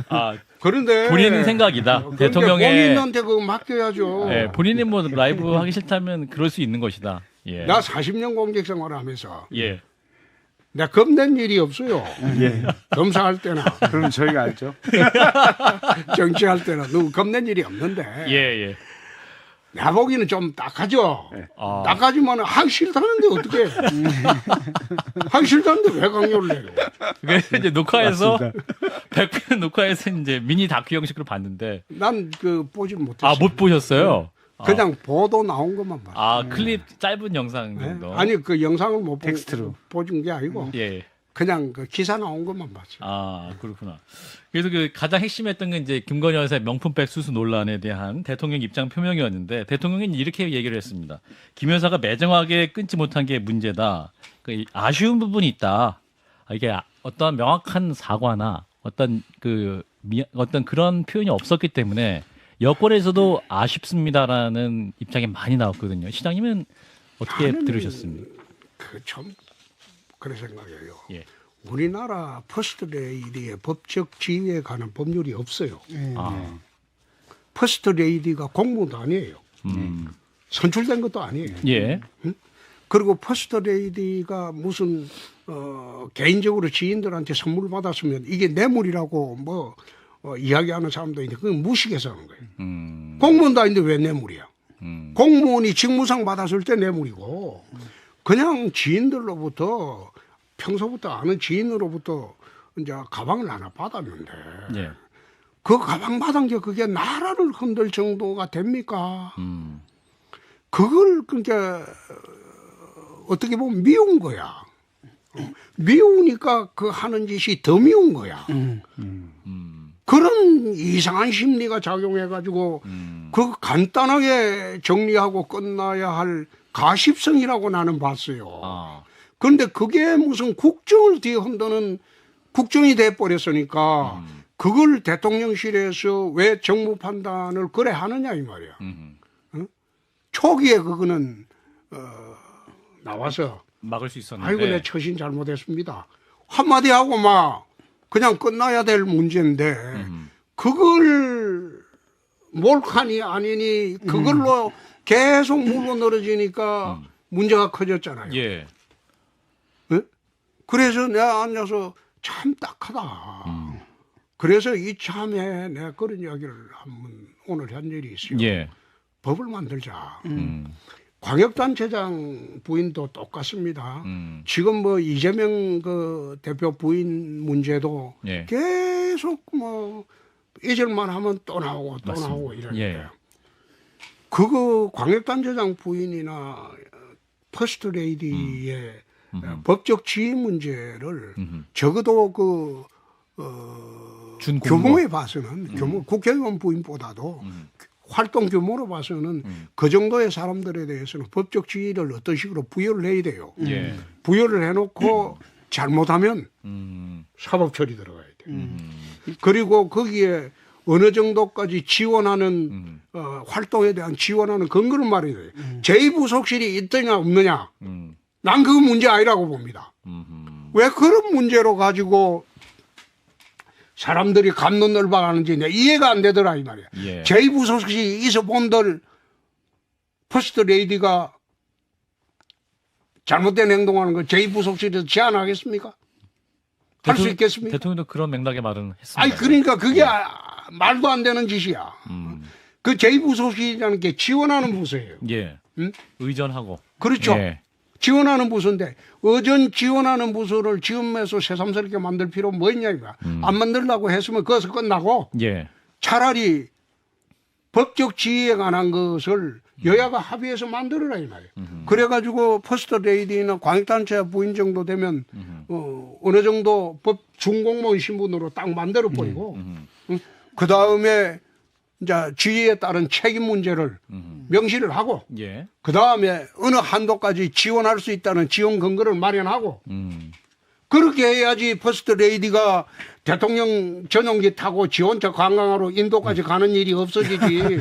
아, 그런데 본인 생각이다. 그런데 대통령의 본인한테 그거 맡겨야죠. 예, 본인이 뭐 라이브 하기 싫다면 그럴 수 있는 것이다. 예. 나 40년 공직 생활하면서 예. 내가 겁낸 일이 없어요. 예. 검사할 때나 그럼 저희가 알죠. 정치할 때나 누구 겁낸 일이 없는데 예, 예. 나 보기는 좀 딱하죠. 아. 딱하지만 하기 싫다는데 어떻게 하기 싫다는데 왜 강요를 해요. 그래서 이제 녹화해서 100편 녹화해서 이제 미니 다큐 형식으로 봤는데 난 그 보질 못했어요. 아, 못 보셨어요? 그냥 보도 나온 것만 봤어요. 아, 클립 짧은 영상 네? 정도. 아니 그 영상을 못 텍스트로. 보준 게 아니고 예. 그냥 그 기사 나온 것만 봤어요. 아, 그렇구나. 그래서 그 가장 핵심했던 건 이제 김건희 여사의 명품백 수수 논란에 대한 대통령 입장 표명이었는데 대통령이 이렇게 얘기를 했습니다. 김 여사가 매정하게 끊지 못한 게 문제다. 그 아쉬운 부분이 있다. 이게 어떤 명확한 사과나 어떤 어떤 그런 표현이 없었기 때문에 여권에서도 아쉽습니다라는 입장이 많이 나왔거든요. 시장님은 어떻게 나는 들으셨습니까? 참 그런 생각이에요. 예. 우리나라 퍼스트 레이디의 법적 지위에 관한 법률이 없어요. 아, 퍼스트 레이디가 공무원도 아니에요. 선출된 것도 아니에요. 예. 그리고 퍼스트 레이디가 무슨 개인적으로 지인들한테 선물 받았으면 이게 뇌물이라고 뭐 이야기하는 사람도 있는데 그건 무식해서 하는 거예요. 공무원도 아닌데 왜 뇌물이야? 공무원이 직무상 받았을 때 뇌물이고 그냥 지인들로부터 평소부터 아는 지인으로부터 이제 가방을 하나 받았는데 예. 그 가방 받은 게 그게 나라를 흔들 정도가 됩니까? 그걸 그러니까 어떻게 보면 미운 거야. 미우니까 그 하는 짓이 더 미운 거야. 그런 이상한 심리가 작용해가지고 그 간단하게 정리하고 끝나야 할 가십성이라고 나는 봤어요. 아, 그런데 그게 무슨 국정을 뒤흔드는 국정이 돼버렸으니까 그걸 대통령실에서 왜 정무 판단을 그래 하느냐 이 말이야. 초기에 그거는 나와서 막을 수 있었는데. 아이고 내 처신 잘못했습니다. 한마디 하고 막 그냥 끝나야 될 문제인데 그걸 몰카니 아니니 그걸로 계속 물고 늘어지니까 문제가 커졌잖아요. 예. 네? 그래서 내가 앉아서 참 딱하다. 그래서 이참에 내가 그런 이야기를 한번 오늘 한 일이 있어요. 예. 법을 만들자. 광역단체장 부인도 똑같습니다. 지금 뭐 이재명 그 대표 부인 문제도 예. 계속 뭐 잊을만 하면 또 나오고 또 맞습니다. 나오고 이러는데 예. 그거 광역단체장 부인이나 퍼스트 레이디의 법적 지위 문제를 적어도 그 준공무. 규모에 봐서는 규모 국회의원 부인보다도 활동 규모로 봐서는 그 정도의 사람들에 대해서는 법적 지위를 어떤 식으로 부여를 해야 돼요. 예. 부여를 해놓고 잘못하면 사법 처리 들어가야 돼요. 그리고 거기에 어느 정도까지 지원하는 활동에 대한 지원하는 근거를 말해야 돼요. 제2부속실이 있느냐 없느냐. 난 그거 문제 아니라고 봅니다. 왜 그런 문제로 가지고 사람들이 감론을박하는지 내 이해가 안 되더라 이 말이야. 예. 제2부속실이 있어 본들 퍼스트 레이디가 잘못된 행동하는 거 제2부속실에서 제한하겠습니까? 할 수 있겠습니까? 대통령도 그런 맥락의 말은 했습니다. 아니 그러니까 그게 말도 안 되는 짓이야. 그 제2부속실이라는 게 지원하는 부서예요. 예. 응? 의전하고. 그렇죠. 예. 지원하는 부서인데 어전 지원하는 부서를 지원해서 새삼스럽게 만들 필요 뭐 있냐 이거야. 안 만들려고 했으면 거기서 끝나고 예. 차라리 법적 지위에 관한 것을 여야가 합의해서 만들어라 이 말이에요. 그래가지고 퍼스트 레이디나 광역단체 부인 정도 되면 어느 정도 법 준공무원 신분으로 딱 만들어 버리고 그 다음에 이제 지위에 따른 책임 문제를 명시를 하고 예. 그 다음에 어느 한도까지 지원할 수 있다는 지원 근거를 마련하고 그렇게 해야지 퍼스트 레이디가 대통령 전용기 타고 지 혼자 관광하러 인도까지 가는 일이 없어지지.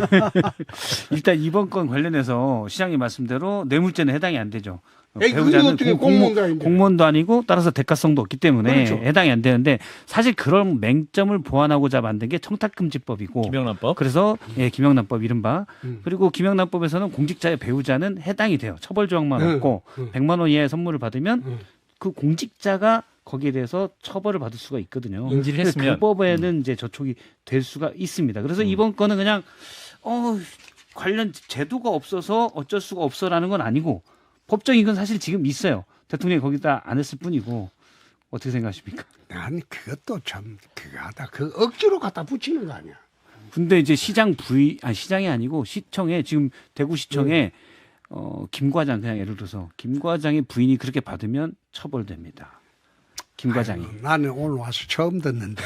일단 이번 건 관련해서 시장님 말씀대로 뇌물죄는 해당이 안 되죠. 에이, 그게 어떻게 공무원도 아닌데. 공무원도 아니고 따라서 대가성도 없기 때문에 그렇죠. 해당이 안 되는데 사실 그런 맹점을 보완하고자 만든 게 청탁금지법이고 김영란법. 그래서 김영란법 이른바 그리고 김영란법에서는 공직자의 배우자는 해당이 돼요. 처벌 조항만 없고 100만 원 이하의 선물을 받으면 그 공직자가 거기에 대해서 처벌을 받을 수가 있거든요. 인지를 근데 했으면. 그 법에는 이제 저촉이 될 수가 있습니다. 그래서 이번 거는 그냥 관련 제도가 없어서 어쩔 수가 없어라는 건 아니고 법적인 건 사실 지금 있어요. 대통령이 거기다 안 했을 뿐이고 어떻게 생각하십니까? 난 그것도 참 그거하다. 그 억지로 갖다 붙이는 거 아니야. 근데 이제 시장이 아니고 시청에 지금 대구시청에 김 과장 그냥 예를 들어서 김 과장의 부인이 그렇게 받으면 처벌됩니다. 김 과장이. 아유, 나는 오늘 와서 처음 듣는데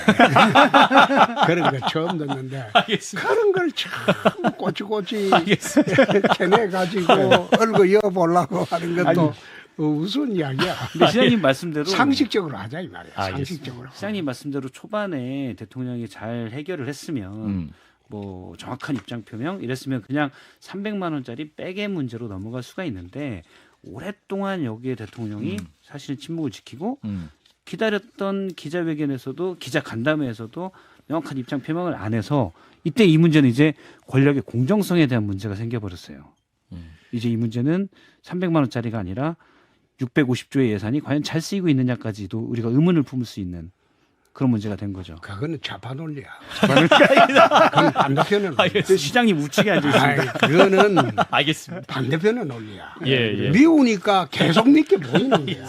그런 거 처음 듣는데 알겠습니다. 그런 걸 참 꼬치꼬치 알겠습니다. 캐내 가지고 얼굴 이어보려고 하는 것도 우스운 이야기야. 근데 시장님 말씀대로 상식적으로 하자 이 말이야. 알겠습니다. 상식적으로. 시장님 말씀대로 초반에 대통령이 잘 해결을 했으면 뭐 정확한 입장 표명 이랬으면 그냥 300만 원짜리 백의 문제로 넘어갈 수가 있는데 오랫동안 여기에 대통령이 사실은 침묵을 지키고 기다렸던 기자회견에서도 기자 간담회에서도 명확한 입장 표명을 안 해서 이때 이 문제는 이제 권력의 공정성에 대한 문제가 생겨버렸어요. 이제 이 문제는 300만 원짜리가 아니라 650조의 예산이 과연 잘 쓰이고 있느냐까지도 우리가 의문을 품을 수 있는 그런 문제가 된 거죠. 그거는 좌파 논리야. 그건 반대편은 그래서 시장님 우측에 앉아 있습니다. 그거는 알겠습니다. 반대편의 논리야. 예. 미우니까 계속 믿게 보이는 거야.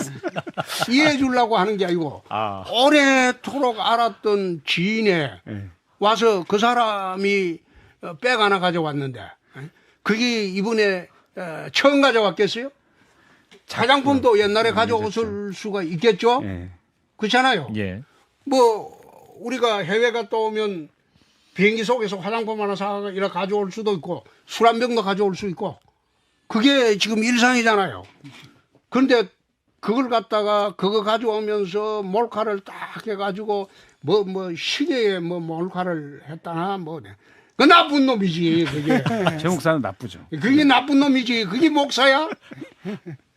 이해해 주려고 하는 게 아니고 오래도록 알았던 지인에 와서 그 사람이 백 하나 가져왔는데 그게 이번에 처음 가져왔겠어요? 화장품도 옛날에 가져왔을 수가 있겠죠? 그렇잖아요. 예. 뭐 우리가 해외 갔다 오면 비행기 속에서 화장품 하나 사가 이렇게 가져올 수도 있고 술 한 병도 가져올 수 있고 그게 지금 일상이잖아요. 그런데 그걸 갖다가 그거 가져오면서 몰카를 딱 해가지고 뭐 시계에 뭐 몰카를 했다나 그 나쁜 놈이지 그게. 제 목사는 나쁘죠. 그게 나쁜 놈이지. 그게 목사야?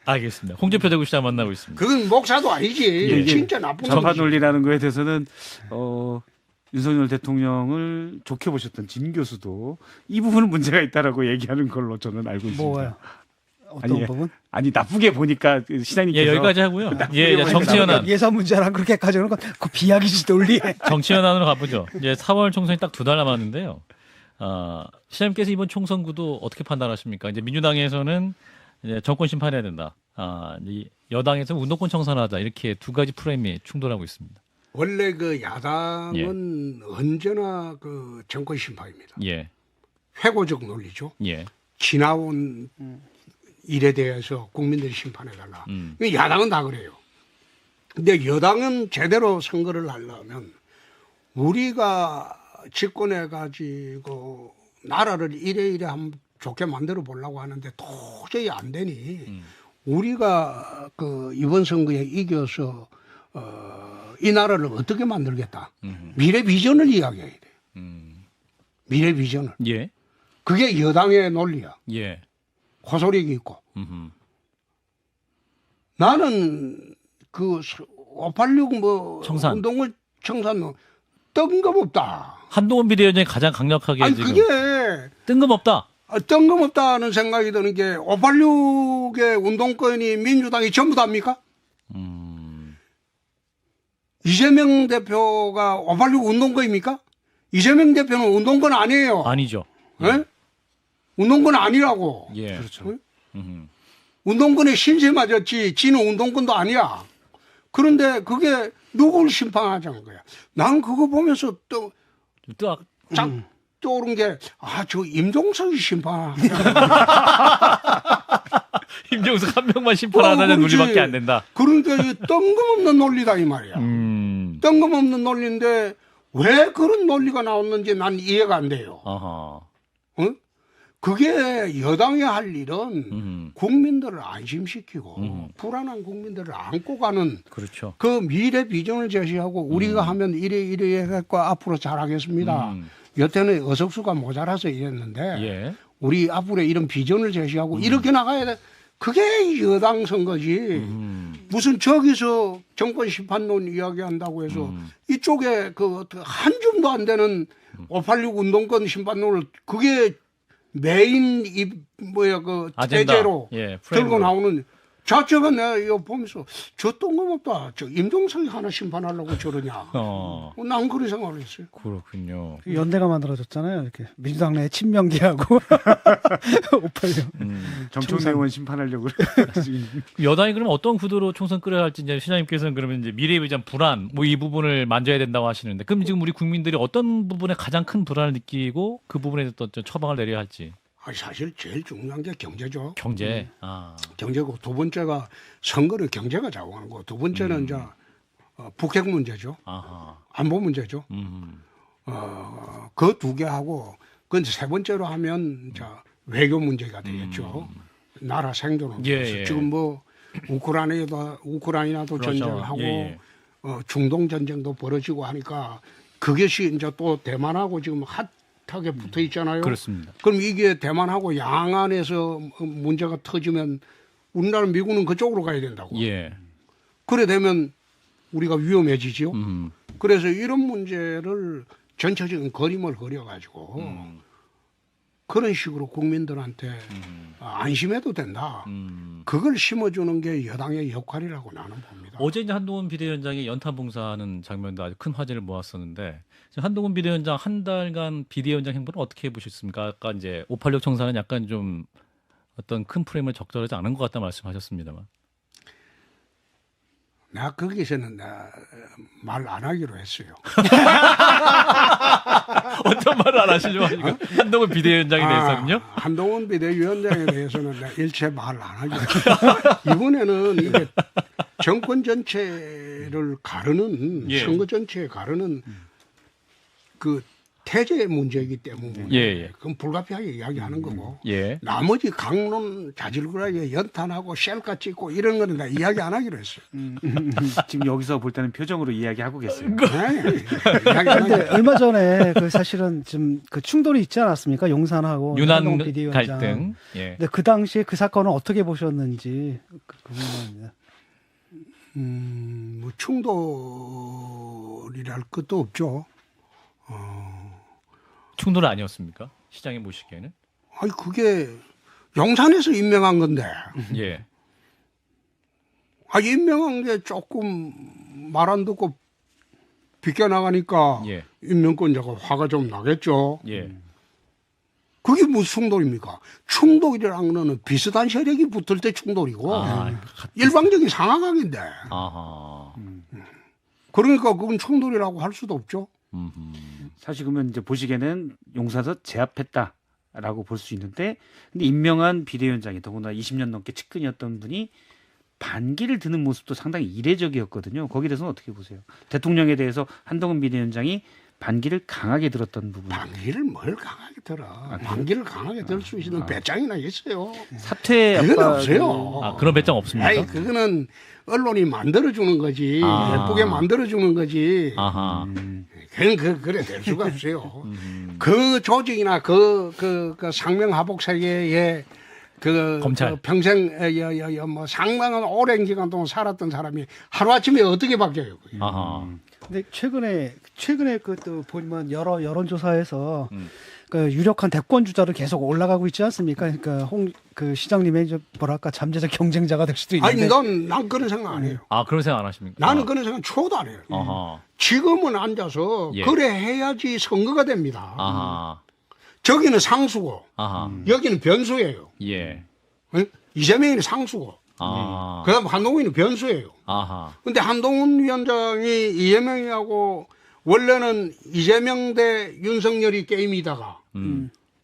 알겠습니다. 홍준표 대구시장 만나고 있습니다. 그건 목사도 아니지. 진짜 나쁜 좌파 놈이지. 논리라는 거에 대해서는 윤석열 대통령을 좋게 보셨던 진 교수도 이 부분은 문제가 있다라고 얘기하는 걸로 저는 알고 있습니다. 뭐요? 어떤 부분? 아니 나쁘게 보니까 시장님께서 예, 여기까지 하고요. 예, 정치현안. 예산 문제랑 그렇게까지 하는 건 그 비약이지 논리에. 정치현안으로 가보죠. 이제 4월 총선이 딱 2달 남았는데요. 시장님께서 이번 총선구도 어떻게 판단하십니까? 이제 민주당에서는 이제 정권 심판해야 된다. 이제 여당에서 운동권 청산하자 이렇게 두 가지 프레임이 충돌하고 있습니다. 원래 그 야당은 언제나 그 정권 심판입니다. 예, 회고적 논리죠. 예, 지나온 일에 대해서 국민들이 심판해달라. 야당은 다 그래요. 근데 여당은 제대로 선거를 하려면 우리가 집권해 가지고 나라를 이래 한번 좋게 만들어 보려고 하는데 도저히 안 되니 우리가 그 이번 선거에 이겨서 이 나라를 어떻게 만들겠다. 미래 비전을 이야기해야 돼. 미래 비전을. 예, 그게 여당의 논리야. 예. 호소력이 있고. 나는 그 586 뭐 청산. 운동을 청산 뜬금없다. 한동훈 비대위원장이 가장 강력하게 아니 지금 그게 뜬금없다. 뜬금없다는 생각이 드는 게 586의 운동권이 민주당이 전부 다입니까? 이재명 대표가 586 운동권입니까? 이재명 대표는 운동권 아니에요. 아니죠. 예? 운동권 아니라고. 예, 그렇죠. 운동권에 신세 맞았지 지는 운동권도 아니야. 그런데 그게 누굴 심판하자는 거야. 난 그거 보면서 또 쫙 떠오른 게 저 임종석이 심판. 임종석 한 명만 심판하다는 논리밖에 안 된다. 그러니까 이 뜬금없는 논리다 이 말이야. 뜬금없는 논리인데 왜 그런 논리가 나왔는지 난 이해가 안 돼요. 아하. 어? 그게 여당이 할 일은 국민들을 안심시키고 불안한 국민들을 안고 가는 그렇죠. 그 미래 비전을 제시하고 우리가 하면 이래 해갖고 앞으로 잘하겠습니다. 여태는 의석수가 모자라서 이랬는데 예. 우리 앞으로 이런 비전을 제시하고 이렇게 나가야 돼. 그게 여당 선거지. 무슨 저기서 정권 심판론 이야기한다고 해서 이쪽에 그 한 줌도 안 되는 586 운동권 심판론을 그게 메인 그 아젠다. 대제로 예, 들고 프레임으로. 나오는 자체가 내가 이거 보면서 저 뜬금없다. 저 임종석이 하나 심판하려고 저러냐. 난 그런 생각을 했어요. 그렇군요. 연대가 만들어졌잖아요. 이렇게 민주당 내 친명계하고 586. 정청래 의원 심판하려고 여당이 그러면 어떤 구도로 총선 끌어야 할지 이제 시장님께서는 그러면 이제 미래에 대한 불안 뭐 이 부분을 만져야 된다고 하시는데 그럼 지금 우리 국민들이 어떤 부분에 가장 큰 불안을 느끼고 그 부분에 대해서 어떤 처방을 내려야 할지. 사실 제일 중요한 게 경제죠. 경제. 경제고 두 번째가 선거를 경제가 좌우하는 거. 두 번째는 이제 북핵 문제죠. 아하. 안보 문제죠. 그 두 개 하고 그건 세 번째로 하면 자 외교 문제가 되겠죠. 나라 생존을 위해서. 예. 지금 뭐 우크라이나도 그렇죠. 전쟁하고 예. 중동 전쟁도 벌어지고 하니까 그것이 이제 또 대만하고 지금 핫하게 붙어 있잖아요. 그렇습니다. 그럼 이게 대만하고 양안에서 문제가 터지면 우리나라 미국은 그쪽으로 가야 된다고. 예. 그래 되면 우리가 위험해지죠. 음. 그래서 이런 문제를 전체적인 그림을 그려가지고 그런 식으로 국민들한테 안심해도 된다. 그걸 심어주는 게 여당의 역할이라고 나는 봅니다. 어제 이제 한동훈 비대위원장이 연탄 봉사하는 장면도 아주 큰 화제를 모았었는데 한동훈 비대위원장 한 달간 비대위원장 행보는 어떻게 보셨습니까? 아까 이제 586 청사는 약간 좀 어떤 큰 프레임을 적절하지 않은 것 같다 말씀하셨습니다만. 내가 거기서는 말 안 하기로 했어요. 어떤 말을 안 하시려고 하니까 한동훈 비대위원장에 대해서는요? 한동훈 비대위원장에 대해서는 내가 일체 말 안 하기로 했어요. 이번에는 이게 정권 전체를 가르는 예. 선거 전체에 가르는 그 태제 문제이기 때문에 예. 그건 불가피하게 이야기하는 거고 예. 나머지 강론 자질구레하게 연탄하고 셀카 찍고 이런 거는 내가 이야기 안 하기로 했어요. 지금 여기서 볼 때는 표정으로 이야기하고 계세요. 네, 이야기 안 근데 하기로 얼마 전에 그 사실은 좀 그 충돌이 있지 않았습니까? 용산하고 유난 한동훈 비대위원장. 갈등. 예. 근데 그 당시에 그 사건을 어떻게 보셨는지 궁금합니다. 뭐 충돌이랄 것도 없죠. 충돌은 아니었습니까? 시장이 보시기에는? 아니 그게 용산에서 임명한 건데 예. 임명한 게 조금 말 안 듣고 비껴나가니까 예. 임명권자가 화가 좀 나겠죠. 예. 그게 무슨 충돌입니까? 충돌이라는 거는 비슷한 세력이 붙을 때 충돌이고 일방적인 상하강인데 아하. 그러니까 그건 충돌이라고 할 수도 없죠. 사실 그러면 이제 보시기에는 용사에서 제압했다라고 볼 수 있는데 근데 임명한 비대위원장이 더구나 20년 넘게 측근이었던 분이 반기를 드는 모습도 상당히 이례적이었거든요. 거기에 대해서는 어떻게 보세요? 대통령에 대해서 한동훈 비대위원장이 반기를 강하게 들었던 부분. 반기를 뭘 강하게 들어. 반기를 강하게 들 수 있는 배짱이나 있어요. 사퇴 그건 압박을- 없어요. 그런 배짱 없습니까? 아이, 그거는 언론이 만들어주는 거지. 아. 예쁘게 만들어주는 거지. 아하. 그건 그래 될 수가 없어요. 그 조직이나 그 상명하복 세계에 검찰. 그 평생 뭐 상당한 오랜 기간 동안 살았던 사람이 하루 아침에 어떻게 바뀌어요? 그게. 아하. 근데 최근에 그또 보면 여러 여론조사에서 그 유력한 대권 주자로 계속 올라가고 있지 않습니까? 그러니까 그 시장님의 이제 뭐랄까 잠재적 경쟁자가 될 수도 있는데. 아니 난 그런 생각 안 해요. 그런 생각 안 하십니까? 나는 그런 생각 초도 안 해요. 아하. 지금은 앉아서 예. 그래 해야지 선거가 됩니다. 아하. 저기는 상수고 아하. 여기는 변수예요. 예. 어? 이재명이 상수고 아. 그다음 한동훈이 변수예요. 아하. 근데 한동훈 위원장이 이재명이하고 원래는 이재명 대 윤석열이 게임이다가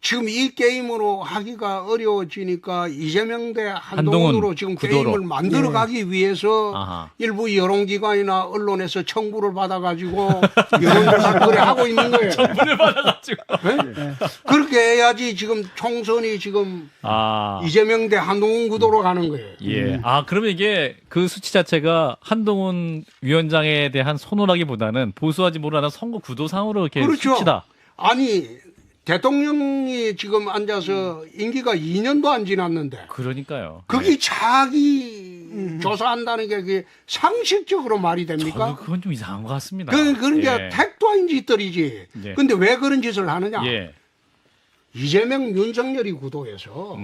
지금 이 게임으로 하기가 어려워지니까 이재명 대 한동훈으로 지금 구도로. 게임을 만들어가기 위해서 아하. 일부 여론기관이나 언론에서 청부를 받아가지고 여론조사 그래 하고 있는 거예요. 청문을 받아가지고. 네? 그렇게 해야지 지금 총선이 지금 아. 이재명 대 한동훈 구도로 가는 거예요. 예. 아, 그러면 이게 그 수치 자체가 한동훈 위원장에 대한 선호라기보다는 보수하지 못하는 선거 구도상으로 이렇게 그렇죠. 수치다. 아니 대통령이 지금 앉아서 임기가 2년도 안 지났는데 그러니까요. 그게 자기 조사한다는 게 그게 상식적으로 말이 됩니까? 저는 그건 좀 이상한 것 같습니다. 그런 게 예. 택도 아닌 짓들이지. 예. 근데 왜 그런 짓을 하느냐? 예. 이재명 윤석열이 구도에서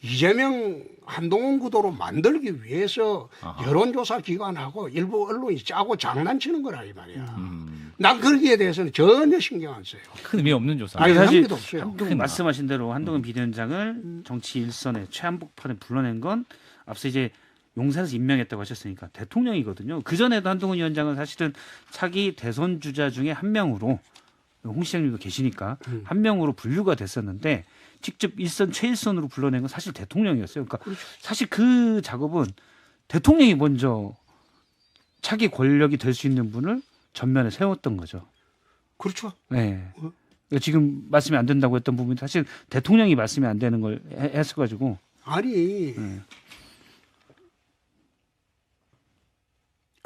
이재명 한동훈 구도로 만들기 위해서 아하. 여론조사 기관하고 일부 언론이 짜고 장난치는 거라 이 말이야. 난 거기에 대해서는 전혀 신경 안 써요. 큰 의미 없는 조사. 아니, 사실 의미도 없어요. 한동훈 말씀하신 대로 한동훈 비대위원장을 정치 일선에 최한복판에 불러낸 건 앞서 이제 용산에서 임명했다고 하셨으니까 대통령이거든요. 그 전에도 한동훈 위원장은 사실은 차기 대선 주자 중에 한 명으로 홍 시장님도 계시니까 한 명으로 분류가 됐었는데 직접 일선 최일선으로 불러낸 건 사실 대통령이었어요. 그러니까 사실 그 작업은 대통령이 먼저 차기 권력이 될 수 있는 분을 전면에 세웠던 거죠. 그렇죠. 네. 그러니까 지금 말씀이 안 된다고 했던 부분이 사실 대통령이 말씀이 안 되는 걸 했어가지고. 아니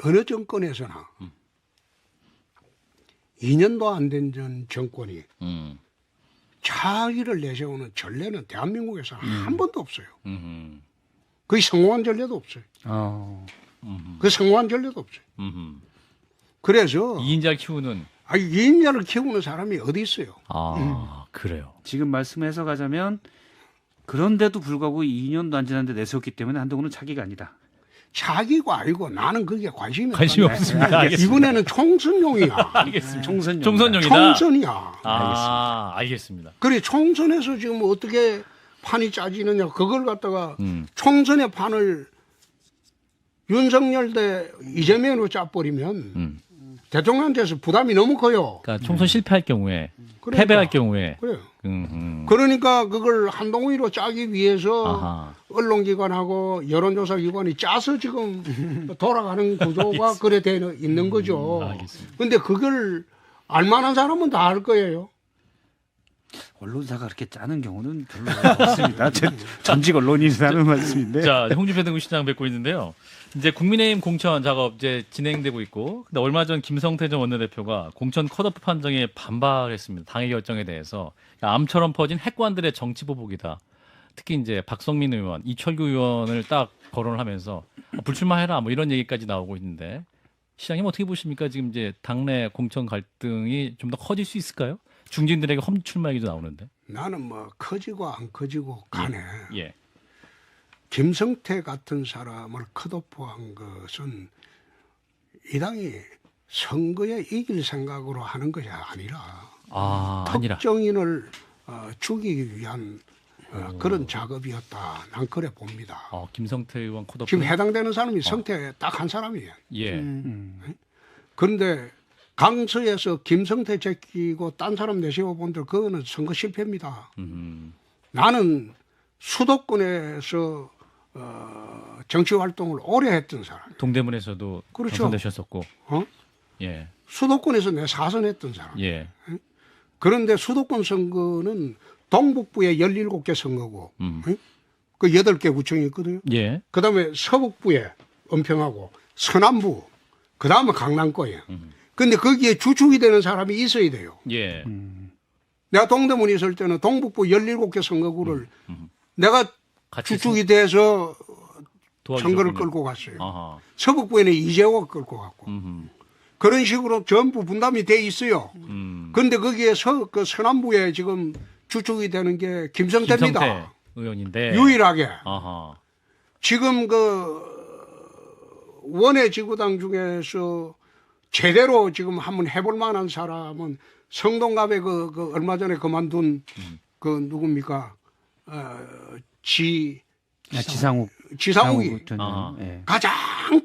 어느 정권에서나 2년도 안 된 전 정권이 자기를 내세우는 전례는 대한민국에서 한 번도 없어요. 거의 성공한 전례도 없어요. 그 성공한 전례도 없어요. 그래서 2인자 키우는. 아니 2인자를 키우는 사람이 어디 있어요? 아, 그래요. 지금 말씀해서 가자면 그런데도 불구하고 2년도 안 지났는데 내세웠기 때문에 한동훈은 차기가 아니다. 자기고 아니고 나는 그게 관심이 없습니다. 알겠습니다. 이번에는 총선용이야. 알겠습니다. 총선용. 총선용이다. 총선이야. 아, 알겠습니다. 그래 총선에서 지금 어떻게 판이 짜지느냐 그걸 갖다가 총선의 판을 윤석열 대 이재명으로 짜버리면 대통령한테서 부담이 너무 커요. 그러니까 총선 실패할 경우에 그러니까. 패배할 경우에 그래요. 음. 그러니까 그걸 한동훈으로 짜기 위해서 아하. 언론기관하고 여론조사기관이 짜서 지금 돌아가는 구조가 그래 되어 있는 거죠. 알겠습니다. 근데 그걸 알만한 사람은 다 알 거예요. 언론사가 그렇게 짜는 경우는 별로 없습니다. 전직 언론인이라는 말씀인데. 자, 홍준표 시장 뵙고 있는데요. 이제 국민의힘 공천 작업 이제 진행되고 있고, 근데 얼마 전 김성태 전 원내대표가 공천 컷오프 판정에 반발했습니다. 당의 결정에 대해서 암처럼 퍼진 핵관들의 정치 보복이다. 특히 이제 박성민 의원, 이철규 의원을 딱 거론을 하면서 불출마해라 뭐 이런 얘기까지 나오고 있는데 시장님 어떻게 보십니까? 지금 이제 당내 공천 갈등이 좀 더 커질 수 있을까요? 중진들에게 험출마 얘기도 나오는데. 나는 뭐 커지고 안 커지고 간에 예. 김성태 같은 사람을 컷오프한 것은 이 당이 선거에 이길 생각으로 하는 것이 아니라 아니라. 특정인을 죽이기 위한 그런 작업이었다. 난 그래 봅니다. 김성태 의원 컷오프. 지금 해당되는 사람이 성태 딱 한 사람이에요. 예. 그런데 강서에서 김성태 제끼고 딴 사람 내세워 본들 그거는 선거 실패입니다. 나는 수도권에서 정치 활동을 오래 했던 사람. 동대문에서도 그렇죠. 당선되셨었고. 예. 수도권에서 내 사선했던 사람. 예. 그런데 수도권 선거는 동북부에 17개 선거고 그 8개 구청이 있거든요. 예. 그다음에 서북부에 은평하고 서남부 그다음에 강남거예요. 근데 거기에 주축이 되는 사람이 있어야 돼요. 예. 내가 동대문에 있을 때는 동북부 17개 선거구를 내가 같이 주축이 돼서 선거를 도와주셨군요. 끌고 갔어요. 아하. 서북부에는 이재호가 끌고 갔고 그런 식으로 전부 분담이 돼 있어요. 그런데 거기에 그 서남부에 지금 주축이 되는 게 김성태입니다. 김성태 의원인데. 유일하게. 아하. 지금 그 원외 지구당 중에서 제대로 지금 한번 해볼 만한 사람은 성동갑에 그 얼마 전에 그만둔 그 누굽니까? 지상욱 지상욱이 전 아. 예. 가장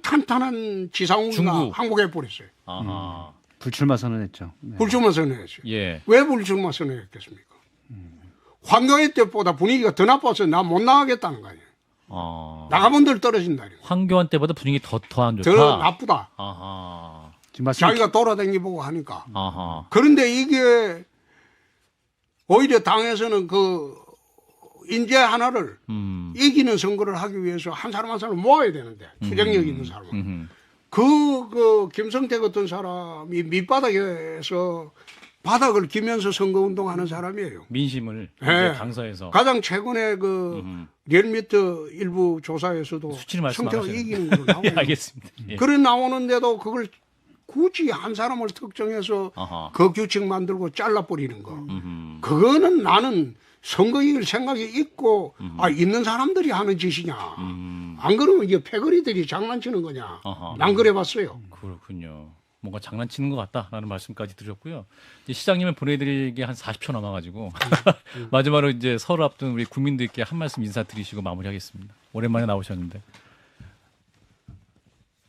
탄탄한 지상욱이가 중국. 항복해 버렸어요. 아하. 불출마 선언했죠. 네. 불출마 선언했어요. 예. 왜 불출마 선언했겠습니까? 황교안 때보다 분위기가 더 나빠서 나 못 나가겠다는 거 아니에요. 나가본들 떨어진다니. 황교안 때보다 분위기 더 안 좋다. 더 나쁘다. 아하. 지금 말씀 자기가 돌아다니보고 하니까. 아하. 그런데 이게 오히려 당에서는 그 인재 하나를 이기는 선거를 하기 위해서 한 사람 한 사람 모아야 되는데 투쟁력 있는 사람을. 그 김성태 같은 사람이 밑바닥에서 바닥을 기면서 선거운동하는 사람이에요. 민심을 예. 이제 당사에서 가장 최근에 그 리얼미터 일부 조사에서도 수치를 성태가 말씀하셔야 이기는 걸로 나와요. 예, 알겠습니다. 예. 그래 나오는데도 그걸 굳이 한 사람을 특정해서 아하. 그 규칙 만들고 잘라버리는 거. 그거는 나는 선거 이길 생각이 있고 있는 사람들이 하는 짓이냐. 안 그러면 이게 패거리들이 장난치는 거냐. 아하. 난 그래 봤어요. 그렇군요. 뭔가 장난치는 것 같다라는 말씀까지 드렸고요. 이제 시장님을 보내드리기 한 40초 남아가지고 마지막으로 이제 설 앞둔 우리 국민들께 한 말씀 인사드리시고 마무리하겠습니다. 오랜만에 나오셨는데.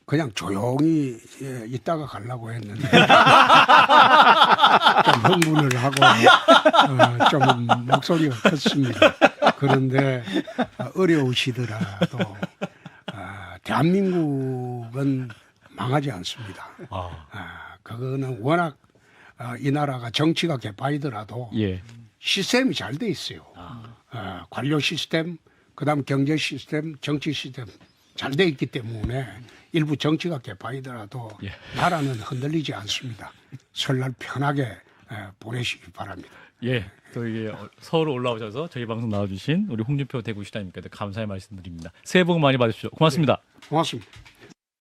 그냥 조용히 있다가 가려고 했는데 좀 흥분을 하고 좀 목소리가 컸습니다. 그런데 어려우시더라도 대한민국은 망하지 않습니다. 그거는 워낙 이 나라가 정치가 개파이더라도 예. 시스템이 잘 돼 있어요. 관료 시스템, 그다음 경제 시스템, 정치 시스템 잘 돼 있기 때문에 일부 정치가 개파이더라도 예. 나라는 흔들리지 않습니다. 설날 편하게 보내시기 바랍니다. 예. 또 이게 서울 올라오셔서 저희 방송 나와주신 우리 홍준표 대구시장님께도 감사의 말씀드립니다. 새해 복 많이 받으십시오. 고맙습니다. 고맙습니다.